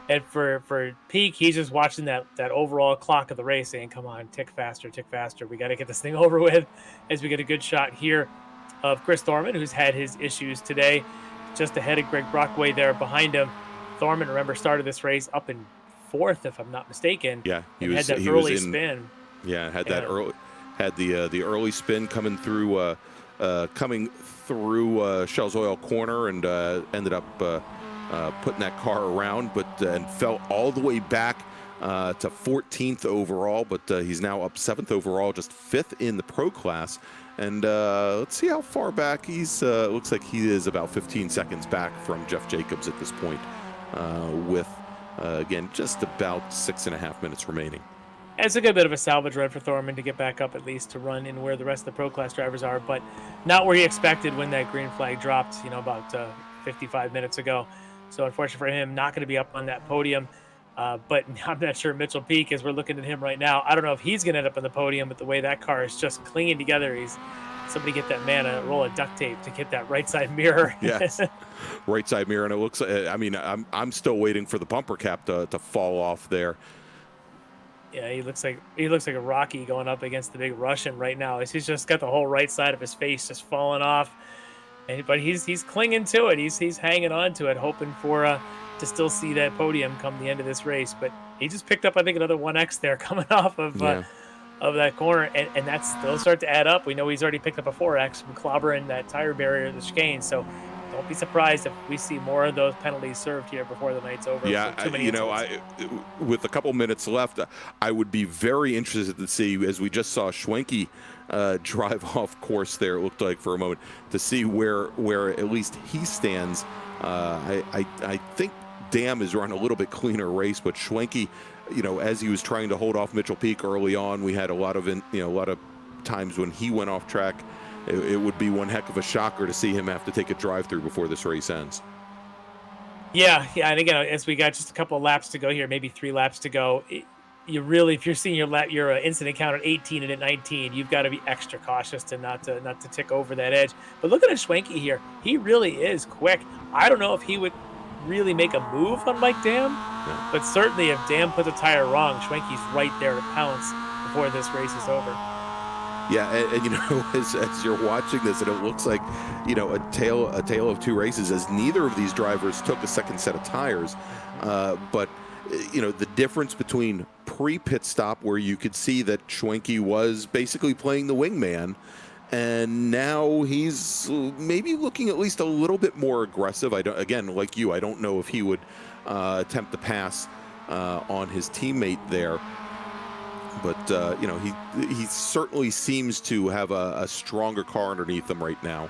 F: And for Peak, he's just watching that overall clock of the race saying, come on, tick faster, tick faster. We got to get this thing over with, as we get a good shot here of Chris Thorman, who's had his issues today. Just ahead of Greg Brockway there behind him. Thorman, remember, started this race up in 4th, if I'm not mistaken.
E: Yeah,
F: had that early spin.
E: Yeah, had that early. Had the early spin coming through Shell's Oil corner, and ended up putting that car around, and fell all the way back to 14th overall. But he's now up 7th overall, just 5th in the pro class. And let's see how far back he's. Looks like he is about 15 seconds back from Jeff Jacobs at this point, with again just about 6.5 minutes remaining.
F: It's a good bit of a salvage run for Thorman to get back up, at least to run in where the rest of the pro class drivers are, but not where he expected when that green flag dropped, about 55 minutes ago. So unfortunately for him, not going to be up on that podium. But I'm not sure Mitchell Peak, as we're looking at him right now, I don't know if he's going to end up on the podium, but the way that car is just clinging together, somebody get that man a roll of duct tape to get that right side mirror.
E: Yes, right side mirror, and it looks. I'm still waiting for the bumper cap to fall off there.
F: Yeah, he looks like a Rocky going up against the big Russian right now. He's just got the whole right side of his face just falling off, but he's clinging to it. He's hanging on to it, hoping for to still see that podium come the end of this race. But he just picked up, I think, another 1X there coming off of that corner, and those start to add up. We know he's already picked up a 4X from clobbering that tire barrier of the chicane. So don't be surprised if we see more of those penalties served here before the night's over.
E: Yeah, with a couple minutes left, I would be very interested to see, as we just saw Schwenke drive off course there, it looked like for a moment, to see where at least he stands. I think Dam has run a little bit cleaner race, but Schwenke, as he was trying to hold off Mitchell Peak early on, we had a lot of times when he went off track. It would be one heck of a shocker to see him have to take a drive-through before this race ends.
F: Yeah, and again, as we got just a couple of laps to go here, maybe 3 laps to go, if you're seeing your incident count at 18 and at 19, you've got to be extra cautious to not to tick over that edge. But looking at Schwenke here, he really is quick. I don't know if he would really make a move on Mike Dam, but certainly if Dam puts a tire wrong, Schwenke's right there to pounce before this race is over.
E: Yeah, and as you're watching this, and it looks like, a tale of two races, as neither of these drivers took a second set of tires. But the difference between pre-pit stop, where you could see that Schwenke was basically playing the wingman, and now he's maybe looking at least a little bit more aggressive. Again, like you, I don't know if he would attempt to pass on his teammate there. But, he certainly seems to have a stronger car underneath him right now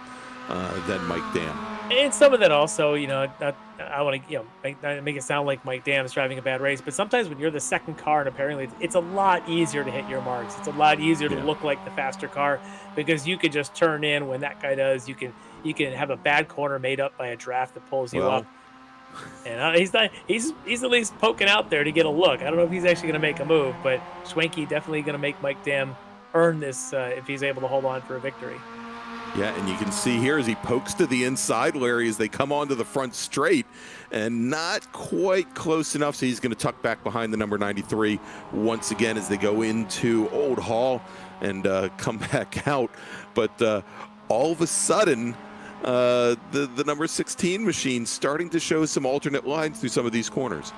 E: than Mike Dam.
F: And some of that also, I want to, make it sound like Mike Dam is driving a bad race. But sometimes when you're the second car, and apparently it's a lot easier to hit your marks. It's a lot easier to look like the faster car, because you could just turn in when that guy does. You can have a bad corner made up by a draft that pulls you up. And he's at least poking out there to get a look. I don't know if he's actually going to make a move, but Schwenke definitely going to make Mike Dam earn this if he's able to hold on for a victory.
E: Yeah, and you can see here as he pokes to the inside, Larry, as they come onto the front straight, and not quite close enough, so he's going to tuck back behind the number 93 once again as they go into Old Hall and come back out. But all of a sudden, the number 16 machine starting to show some alternate lines through some of these corners.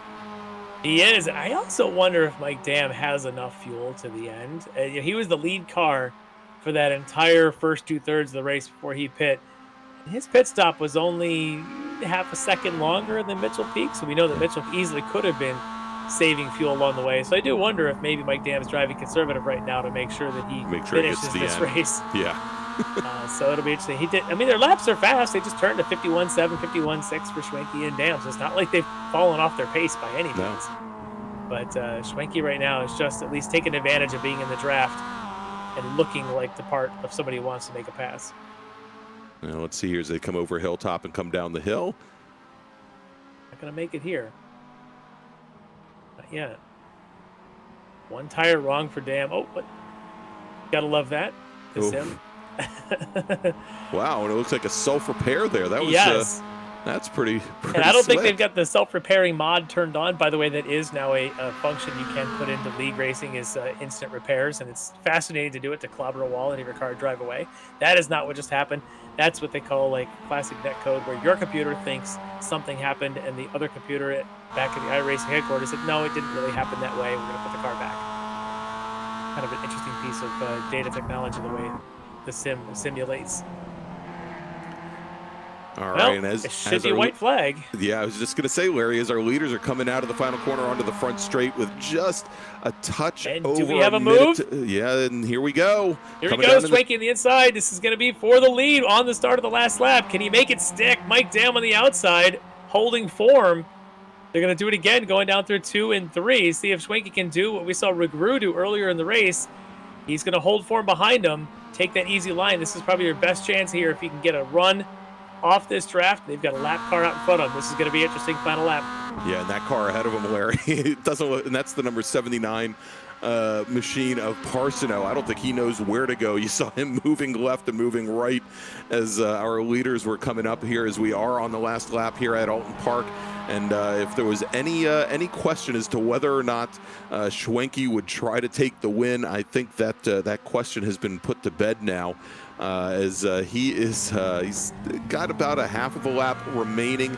F: He is. I also wonder if Mike Dam has enough fuel to the end. He was the lead car for that entire first 2/3 of the race before he pit. His pit stop was only half a second longer than Mitchell Peak, so we know that Mitchell easily could have been saving fuel along the way. So I do wonder if maybe Mike Dam is driving conservative right now to make sure that he finishes this race.
E: Yeah.
F: So it'll be interesting. Their laps are fast. They just turned to 51.7, 51.6 for Schwenke and Dam. So it's not like they've fallen off their pace by any means. But Schwenke right now is just at least taking advantage of being in the draft. and looking like the part of somebody who wants to make a pass.
E: Now let's see here as they come over hilltop and come down the hill.
F: Not going to make it here. Not yet. One tire wrong for Dam. Oh, what? Gotta love that. Sim.
E: Wow, and it looks like a self-repair there. That was
F: yes.
E: That's pretty
F: and I don't
E: slick.
F: think they've got the self-repairing mod turned on. By the way, that is now a function you can put into league racing is instant repairs, and it's fascinating to do it, to clobber a wall and have your car drive away. That is not what just happened. That's what they call like classic net code, where your computer thinks something happened and the other computer back at the iRacing headquarters said, no, it didn't really happen that way. We're going to put the car back. Kind of an interesting piece of data technology, the way the sim simulates.
E: All
F: well,
E: right, and
F: it should be a white flag.
E: Yeah, I was just going to say, Larry, as our leaders are coming out of the final corner onto the front straight with just a touch
F: and
E: over
F: do we have a
E: minute.
F: move?
E: Yeah, and here we go.
F: Here he goes, Swanky on the inside. This is going to be for the lead on the start of the last lap. Can he make it stick? Mike Dam on the outside, holding form. They're going to do it again, going down through 2 and 3. See if Swanky can do what we saw Rigru do earlier in the race. He's going to hold form behind him, take that easy line. This is probably your best chance here if you can get a run off this draft. They've got a lap car out in front of them. This is going to be an interesting final lap.
E: Yeah, and that car ahead of him, Larry, it doesn't look, and that's the number 79 machine of Parsino. I don't think he knows where to go. You saw him moving left and moving right as our leaders were coming up here, as we are on the last lap here at Oulton Park. And if there was any question as to whether or not Schwenke would try to take the win, I think that that question has been put to bed now. As he's got about a half of a lap remaining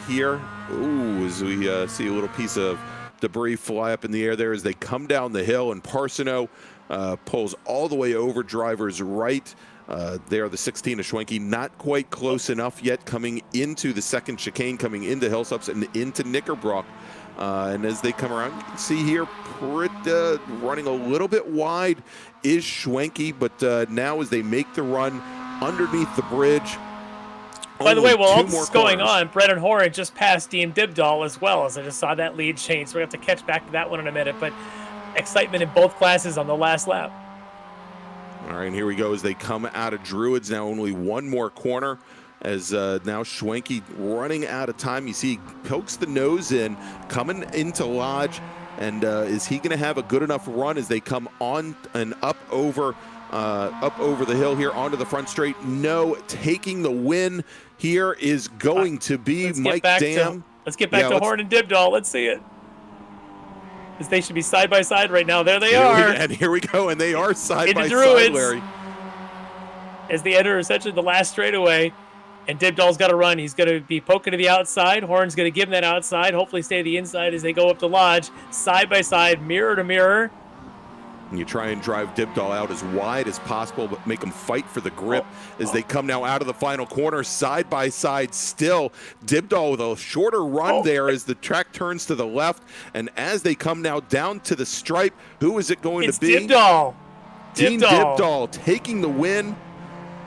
E: here. Ooh, as we see a little piece of debris fly up in the air there as they come down the hill, and Parsino pulls all the way over driver's right. There, the 16 of Schwenke, not quite close enough yet, coming into the second chicane, coming into Hillstops and into Knickerbrook. And as they come around, you can see here, running a little bit wide is Schwenke, but now as they make the run underneath the bridge.
F: By the way, while all this is going on, Brennan Horan just passed Dean Dibdahl as well, as I just saw that lead change. So we have to catch back to that one in a minute, but excitement in both classes on the last lap.
E: All right, and here we go as they come out of Druids. Now only one more corner as now Schwenke running out of time. You see he pokes the nose in, coming into Lodge, and is he going to have a good enough run as they come on and up over the hill here onto the front straight? No, taking the win here is going to be Mike Dam.
F: Let's get back to Horn and Dibdahl. Let's see it. As they should be side by side right now. There they are.
E: And here we go, and they are side by
F: Druids,
E: side, Larry.
F: As they enter essentially the last straightaway, and Dibdahl's got to run. He's going to be poking to the outside. Horn's going to give him that outside. Hopefully stay to the inside as they go up to Lodge. Side by side, mirror to mirror.
E: And you try and drive Dibdahl out as wide as possible, but make them fight for the grip as they come now out of the final corner, side by side still. Dibdahl with a shorter run there as the track turns to the left. And as they come now down to the stripe, who is it going to be?
F: Dibdahl.
E: Dean Dibdahl taking the win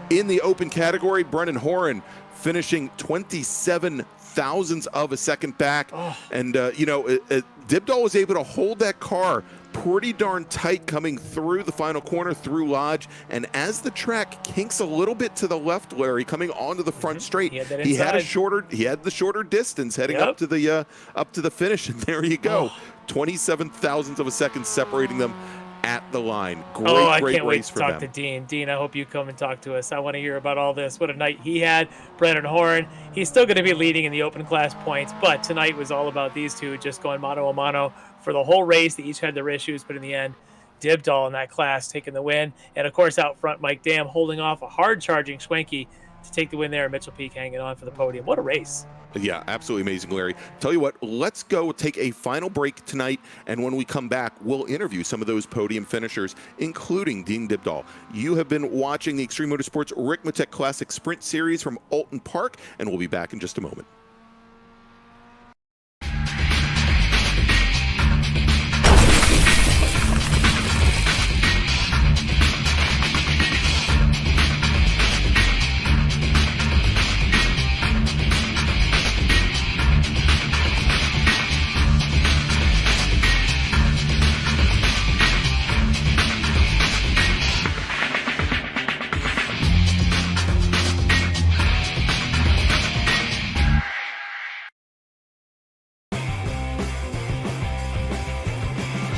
E: in the open category. Brennan Horan finishing 27 thousandths of a second back. And, Dibdahl was able to hold that car pretty darn tight coming through the final corner through Lodge, and as the track kinks a little bit to the left, Larry, coming onto the front straight, he had the shorter distance heading up to the finish, and there you go. 27 thousandths of a second separating them at the line.
F: I can't wait to talk to Dean. Dean, I hope you come and talk to us. I want to hear about all this. What a night he had. Brennan Horan, he's still going to be leading in the open class points, but tonight was all about these two just going mano a mano for the whole race. They each had their issues, but in the end, Dibdahl in that class taking the win. And of course, out front, Mike Dam holding off a hard-charging Schwenke to take the win there. Mitchell Peak hanging on for the podium. What a race.
E: Yeah, absolutely amazing, Larry. Tell you what, let's go take a final break tonight, and when we come back, we'll interview some of those podium finishers, including Dean Dibdahl. You have been watching the Extreme Motorsports Ricmotech Classic Sprint Series from Oulton Park, and we'll be back in just a moment.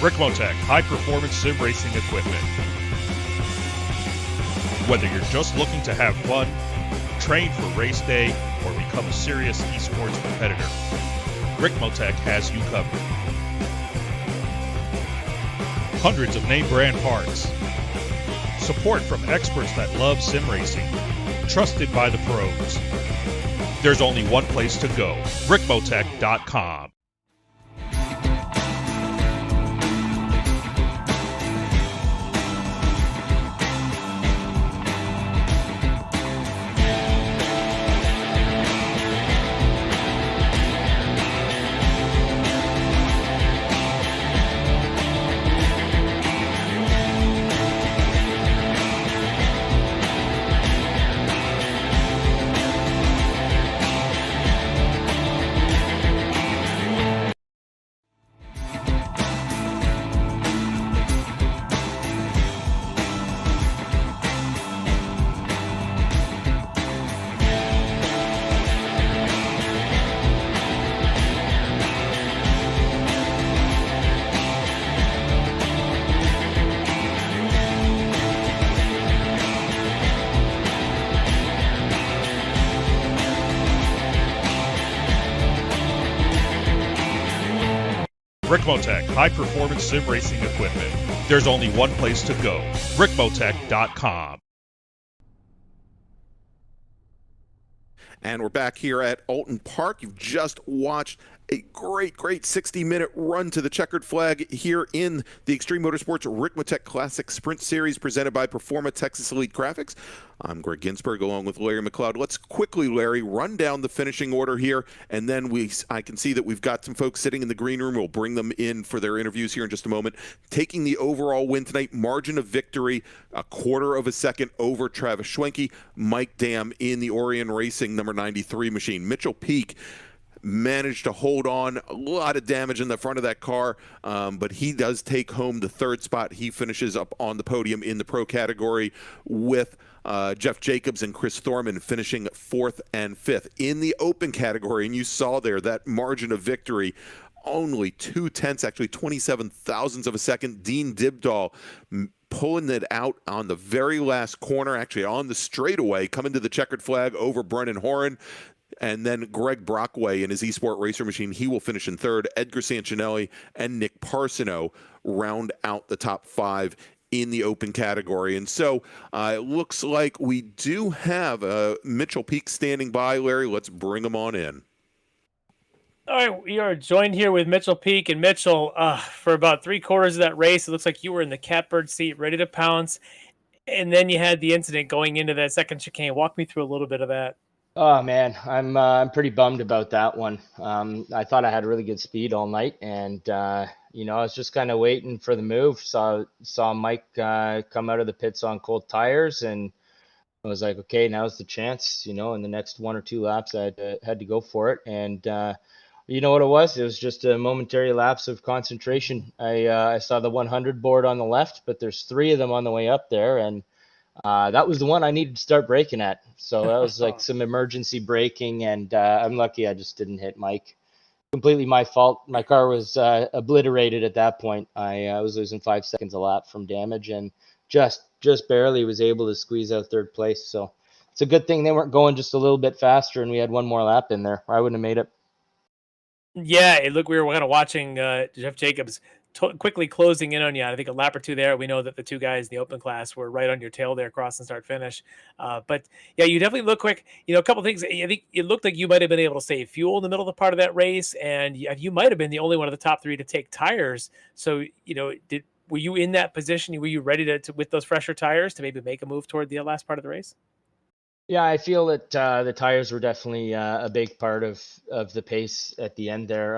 H: Ricmotech high-performance sim racing equipment. Whether you're just looking to have fun, train for race day, or become a serious esports competitor, Ricmotech has you covered. Hundreds of name brand parts. Support from experts that love sim racing. Trusted by the pros. There's only one place to go, Ricmotech.com. Ricmotech high-performance sim racing equipment. There's only one place to go, Ricmotech.com.
E: And we're back here at Oulton Park. You've just watched a great 60-minute run to the checkered flag here in the Extreme Motorsports Ricmotech Classic Sprint Series presented by Performa Texas Elite Graphics. I'm Greg Ginsburg along with Larry McLeod. Let's quickly, Larry, run down the finishing order here, and then I can see that we've got some folks sitting in the green room. We'll bring them in for their interviews here in just a moment. Taking the overall win tonight, margin of victory, a quarter of a second over Travis Schwenke. Mike Dam in the Orion Racing number 93 machine. Mitchell Peak managed to hold on, a lot of damage in the front of that car, but he does take home the third spot. He finishes up on the podium in the pro category with Jeff Jacobs and Chris Thorman finishing 4th and 5th. In the open category, and you saw there that margin of victory, only 0.2, actually 27 thousandths of a second. Dean Dibdahl pulling it out on the very last corner, actually on the straightaway, coming to the checkered flag over Brennan Horan. And then Greg Brockway in his eSport Racer machine, he will finish in 3rd. Edgar Sancinelli and Nick Parsono round out the top 5 in the open category. And so it looks like we do have Mitchell Peak standing by. Larry, let's bring him on in.
F: All right, we are joined here with Mitchell Peak. And Mitchell, for about 3/4 of that race, it looks like you were in the catbird seat, ready to pounce. And then you had the incident going into that second chicane. Walk me through a little bit of that.
I: Oh man, I'm pretty bummed about that one. I thought I had really good speed all night, and I was just kind of waiting for the move. Saw Mike come out of the pits on cold tires, and I was like, okay, now's the chance. In the next 1 or 2 laps, I had to go for it. And you know what it was? It was just a momentary lapse of concentration. I saw the 100 board on the left, but there's 3 of them on the way up there, and that was the one I needed to start braking at. So that was like some emergency braking, and I'm lucky I just didn't hit Mike. Completely my fault. My car was obliterated at that point. I was losing 5 seconds a lap from damage, and just barely was able to squeeze out 3rd place. So it's a good thing they weren't going just a little bit faster, and we had 1 more lap in there, or I wouldn't have made it.
F: Yeah, look, we were kind of watching Jeff Jacobs quickly closing in on you. I think a lap or 2 there. We know that the 2 guys in the open class were right on your tail there, cross and start finish. But yeah, you definitely look quick. A couple things. I think it looked like you might have been able to save fuel in the middle of the part of that race, and you might have been the only one of the top 3 to take tires. So were you in that position? Were you ready to with those fresher tires to maybe make a move toward the last part of the race?
I: Yeah, I feel that the tires were definitely a big part of the pace at the end there.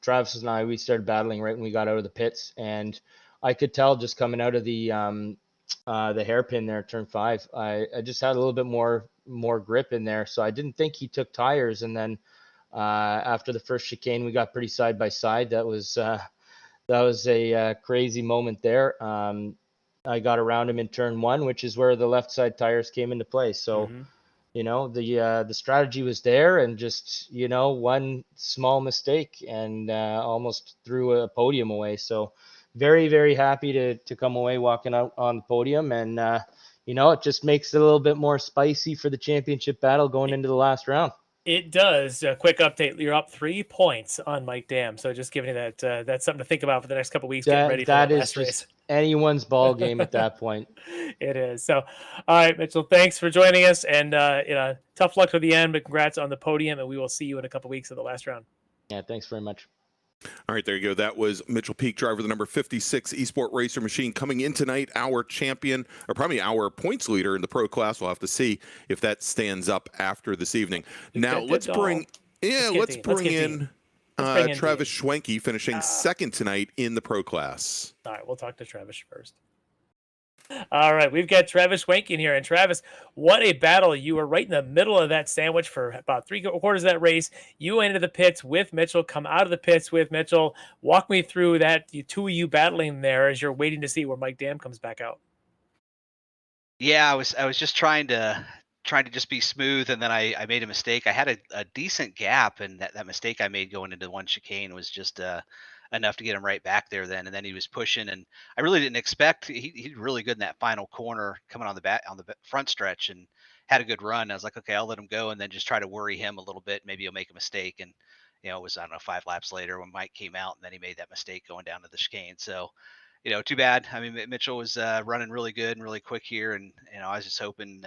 I: Travis and I, we started battling right when we got out of the pits, and I could tell just coming out of the hairpin there, turn 5, I just had a little bit more grip in there, so I didn't think he took tires. And then after the first chicane, we got pretty side by side. That was a crazy moment there. I got around him in turn 1, which is where the left side tires came into play. So, the strategy was there, and just, one small mistake and almost threw a podium away. So very, very happy to come away walking out on the podium. And, it just makes it a little bit more spicy for the championship battle going into the last round.
F: It does. A quick update. You're up 3 points on Mike Dam. So just giving you that, that's something to think about for the next couple of weeks, getting ready for that last race.
I: Anyone's ball game at that point.
F: It is. So, all right, Mitchell, thanks for joining us. And, tough luck to the end, but congrats on the podium. And we will see you in a couple of weeks at the last round.
I: Yeah, thanks very much.
E: All right, there you go. That was Mitchell Peak, driver the number 56 Esport Racer Machine, coming in tonight, our champion, or probably our points leader in the pro class. We'll have to see if that stands up after this evening. Now, let's bring in Travis Schwenke, finishing second tonight in the pro class.
F: All right, we'll talk to Travis first. All right, we've got Travis Schwenke in here. And Travis, what a battle. You were right in the middle of that sandwich for about 3/4 of that race. You entered the pits with Mitchell, come out of the pits with Mitchell. Walk me through that, the two of you battling there as you're waiting to see where Mike Dam comes back out.
J: Yeah, I was just trying to just be smooth, and then I made a mistake. I had a decent gap, and that mistake I made going into one chicane was just enough to get him right back there then. And then he was pushing, and I really didn't expect, he's really good in that final corner coming on the front stretch, and had a good run. I was like, okay, I'll let him go, and then just try to worry him a little bit. Maybe he'll make a mistake. And, it was, I don't know, 5 laps later when Mike came out, and then he made that mistake going down to the chicane. So, too bad. I mean, Mitchell was running really good and really quick here. And, I was just hoping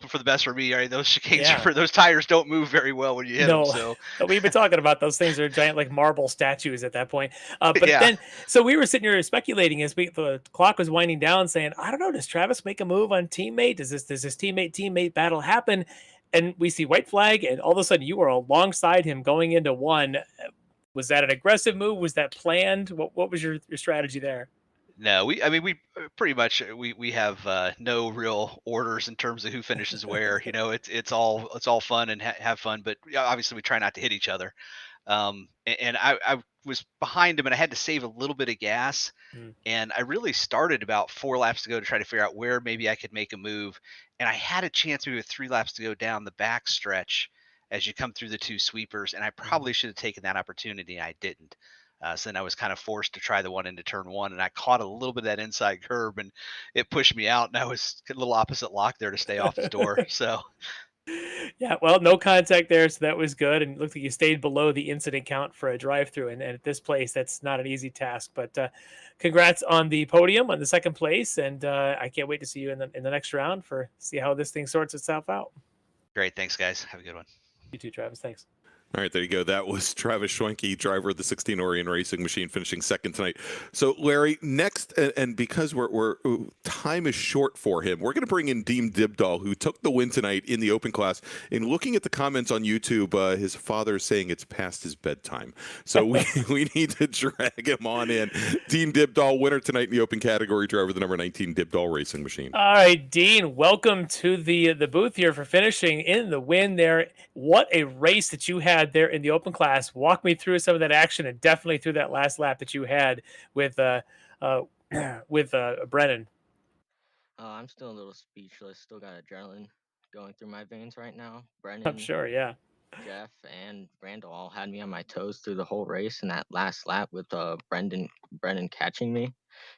J: for the best for me. Right? Those chicanes, those tires don't move very well when you hit them. So
F: we've been talking about those things are giant, like marble statues at that point. Then, so we were sitting here speculating as the clock was winding down, saying, I don't know, does Travis make a move on teammate? Does this teammate battle happen? And we see white flag, and all of a sudden you are alongside him going into one. Was that an aggressive move? Was that planned? What was your strategy there?
J: No, we pretty much we have no real orders in terms of who finishes where. It's all fun and have fun, but obviously we try not to hit each other. And I was behind him, and I had to save a little bit of gas. And I really started about 4 laps to go to try to figure out where maybe I could make a move. And I had a chance maybe with 3 laps to go down the back stretch as you come through the 2 sweepers, and I probably should have taken that opportunity. I didn't. So then I was kind of forced to try the one into turn 1, and I caught a little bit of that inside curb, and it pushed me out, and I was a little opposite lock there to stay off his door. So
F: yeah, well, no contact there, so that was good, and it looked like you stayed below the incident count for a drive-through, and at this place, that's not an easy task. But congrats on the podium, on the second place, and I can't wait to see you in the next round see how this thing sorts itself out.
J: Great, thanks, guys. Have a good one.
F: You too, Travis. Thanks.
E: All right, there you go. That was Travis Schwenke, driver of the 16 Orion Racing Machine, finishing second tonight. So, Larry, next, and because we're time is short for him, we're going to bring in Dean Dibdahl, who took the win tonight in the open class. And looking at the comments on YouTube, his father is saying it's past his bedtime. So we need to drag him on in. Dean Dibdahl, winner tonight in the open category, driver of the number 19 Dibdahl Racing Machine.
F: All right, Dean, welcome to the booth here for finishing in the win there. What a race that you had there in the open class. Walk me through some of that action, and definitely through that last lap that you had with Brennan.
K: I'm still a little speechless. Still got adrenaline going through my veins right now. Brennan,
F: I'm sure, yeah.
K: Jeff, and Randall all had me on my toes through the whole race, and that last lap with Brennan catching me,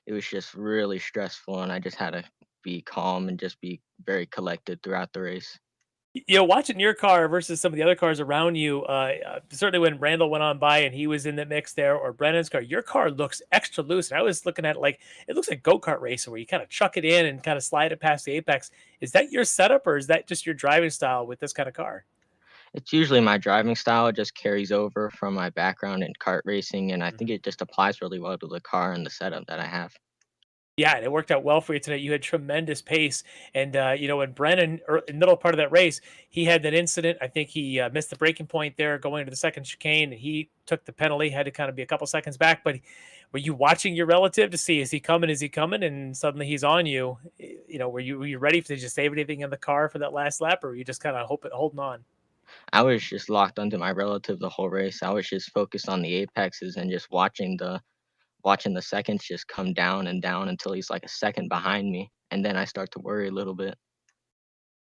K: it was just really stressful, and I just had to be calm and just be very collected throughout the race.
F: Watching your car versus some of the other cars around you, certainly when Randall went on by and he was in the mix there, or Brennan's car, your car looks extra loose. And I was looking at it looks like go-kart racing where you kind of chuck it in and kind of slide it past the apex. Is that your setup, or is that just your driving style with this kind of car?
K: It's usually my driving style. It just carries over from my background in kart racing, and I think it just applies really well to the car and the setup that I have.
F: Yeah, and it worked out well for you tonight. You had tremendous pace. And, when Brennan, in the middle part of that race, he had that incident. I think he missed the braking point there going into the second chicane, and he took the penalty, had to kind of be a couple seconds back. But were you watching your relative to see, is he coming? And suddenly he's on you. Were you ready to just save anything in the car for that last lap, or were you just kind of holding on?
K: I was just locked onto my relative the whole race. I was just focused on the apexes and just watching the seconds just come down and down until he's like a second behind me. And then I start to worry a little bit.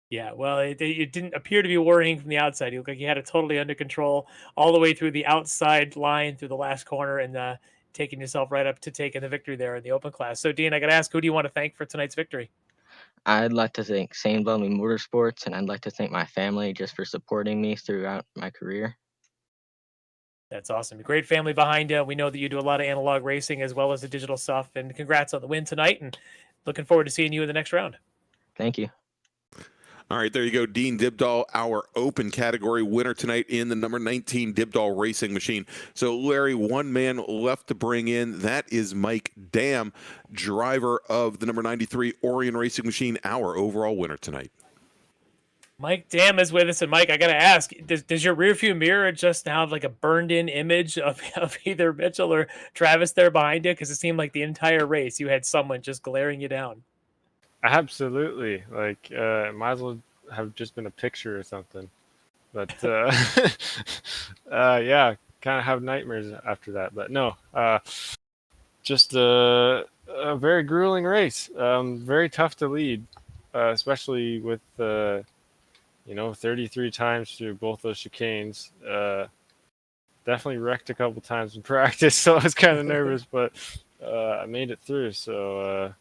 F: Yeah, well, it didn't appear to be worrying from the outside. You looked like you had it totally under control all the way through the outside line, through the last corner. And taking yourself right up to taking the victory there in the open class. So, Dean, I got to ask, who do you want to thank for tonight's victory?
K: I'd like to thank Sane Bummy Motorsports, and I'd like to thank my family just for supporting me throughout my career.
F: That's awesome. Great family behind you. We know that you do a lot of analog racing as well as the digital stuff. And congrats on the win tonight. And looking forward to seeing you in the next round.
K: Thank you.
E: All right, there you go. Dean Dibdahl, our open category winner tonight in the number 19 Dibdahl Racing Machine. So, Larry, one man left to bring in. That is Mike Dam, driver of the number 93 Orion Racing Machine, our overall winner tonight.
F: Mike Dam is with us. And, Mike, I got to ask, does your rearview mirror just have like a burned-in image of either Mitchell or Travis there behind you? Because it seemed like the entire race you had someone just glaring you down.
L: Absolutely. Like, it might as well have just been a picture or something. But, yeah, kind of have nightmares after that. But no, just a very grueling race. Very tough to lead, especially with, 33 times through both those chicanes. Definitely wrecked a couple times in practice, so I was kind of nervous, but I made it through. So,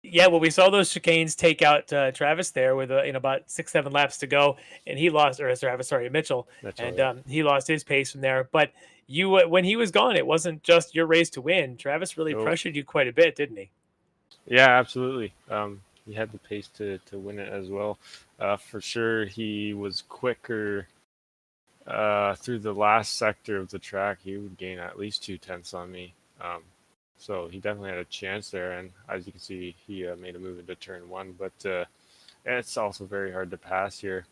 F: yeah, well, we saw those chicanes take out Travis there with about 6-7 laps to go, and he lost, or Travis, sorry, Mitchell, and
L: yeah.
F: He lost his pace from there. But you, when he was gone, it wasn't just your race to win. Travis really pressured you quite a bit, didn't he?
L: Yeah, absolutely. He had the pace to win it as well. For sure, he was quicker through the last sector of the track. He would gain at least 2/10 on me. So he definitely had a chance there, and as you can see, he made a move into turn one. But it's also very hard to pass here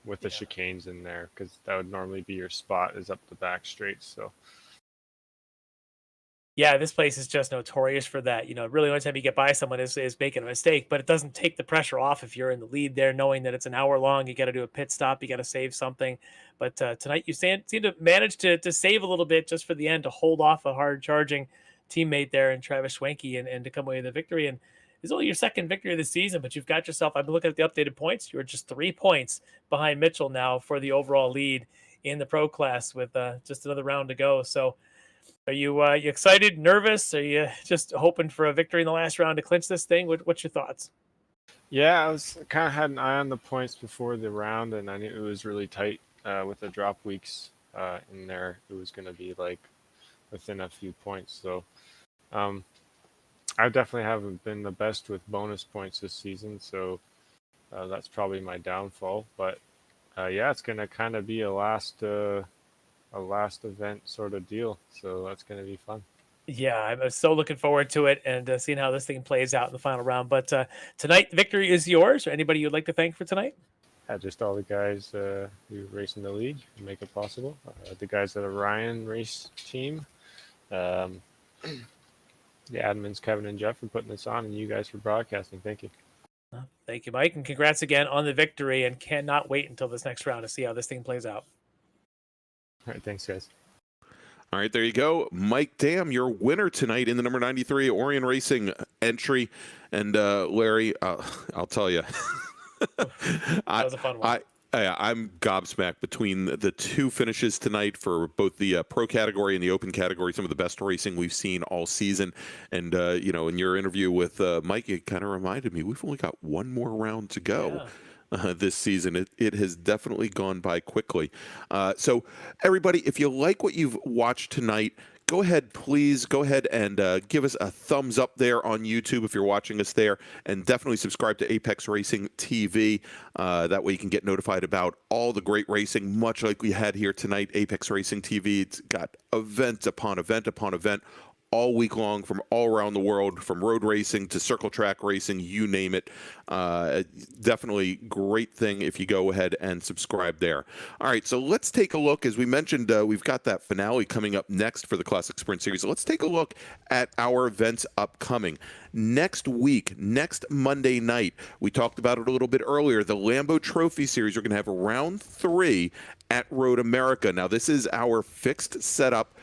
L: with the chicanes in there, because that would normally be your spot, is up the back straight. So
F: yeah, this place is just notorious for that. Really, only time you get by someone is making a mistake, but it doesn't take the pressure off if you're in the lead there, knowing that it's an hour long. You got to do a pit stop. You got to save something. But tonight you seem to manage to save a little bit just for the end, to hold off a hard charging teammate there and Travis Schwenke and to come away with the victory. And it's only your second victory of the season, but you've got yourself, I've been looking at the updated points. You're just 3 points behind Mitchell now for the overall lead in the pro class with just another round to go. So, are you excited, nervous? Are you just hoping for a victory in the last round to clinch this thing? What's your thoughts?
L: yeah, I was kind of had an eye on the points before the round, and I knew it was really tight with the drop weeks in there. It was going to be like within a few points. So I definitely haven't been the best with bonus points this season, so that's probably my downfall. But yeah, it's going to kind of be a last event sort of deal, so that's going to be fun.
F: Yeah, I'm so looking forward to it and seeing how this thing plays out in the final round. But tonight, the victory is yours. Or anybody you'd like to thank for tonight?
L: Just all the guys who race in the league and make it possible. The guys at the Ryan race team. The admins, Kevin and Jeff, for putting this on, and you guys for broadcasting. Thank you.
F: Thank you, Mike, and congrats again on the victory, and cannot wait until this next round to see how this thing plays out.
L: All right, thanks, guys.
E: All right, there you go. Mike Dam, your winner tonight in the number 93 Orion Racing entry. And Larry, I'll tell you.
F: That was a fun one.
E: I'm gobsmacked between the two finishes tonight for both the pro category and the open category. Some of the best racing we've seen all season. And, in your interview with Mike, it kind of reminded me we've only got one more round to go. Yeah. This season. It has definitely gone by quickly. So everybody, if you like what you've watched tonight, please go ahead and give us a thumbs up there on YouTube if you're watching us there, and definitely subscribe to Apex Racing TV. That way you can get notified about all the great racing, much like we had here tonight. Apex Racing TV, it's got event upon event upon event all week long from all around the world, from road racing to circle track racing, you name it. Definitely great thing if you go ahead and subscribe there. All right, so let's take a look. As we mentioned, we've got that finale coming up next for the Classic Sprint Series. So let's take a look at our events upcoming. Next week, next Monday night, we talked about it a little bit earlier, the Lambo Trophy Series. We're going to have round 3 at Road America. Now, this is our fixed setup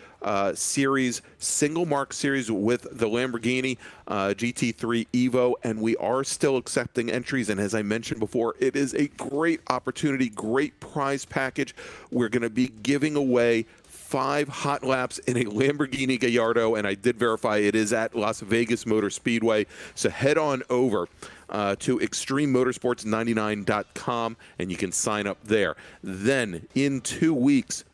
E: series, single mark series with the Lamborghini GT3 Evo, and we are still accepting entries. And as I mentioned before, it is a great opportunity, great prize package. We're going to be giving away 5 hot laps in a Lamborghini Gallardo, and I did verify it is at Las Vegas Motor Speedway. So head on over to extrememotorsports99.com, and you can sign up there. Then in 2 weeks,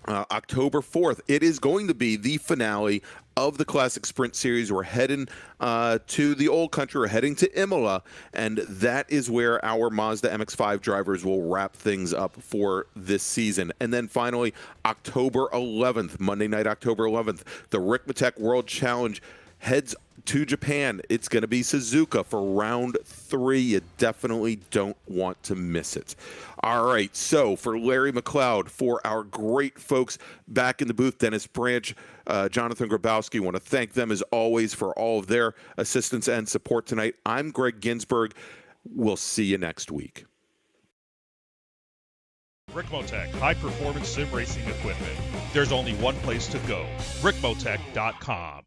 E: October 4th, it is going to be the finale of the Classic Sprint Series. We're heading to the old country. We're heading to Imola, and that is where our Mazda MX-5 drivers will wrap things up for this season. And then finally, October 11th, Monday night, October 11th, the Ricmotech World Challenge heads to Japan. It's going to be Suzuka for round 3. You definitely don't want to miss it. All right, so for Larry McLeod, for our great folks back in the booth, Dennis Branch, Jonathan Grabowski, want to thank them as always for all of their assistance and support tonight. I'm Greg Ginsburg. We'll see you next week.
H: Ricmotech, high-performance sim racing equipment. There's only one place to go, ricmotech.com.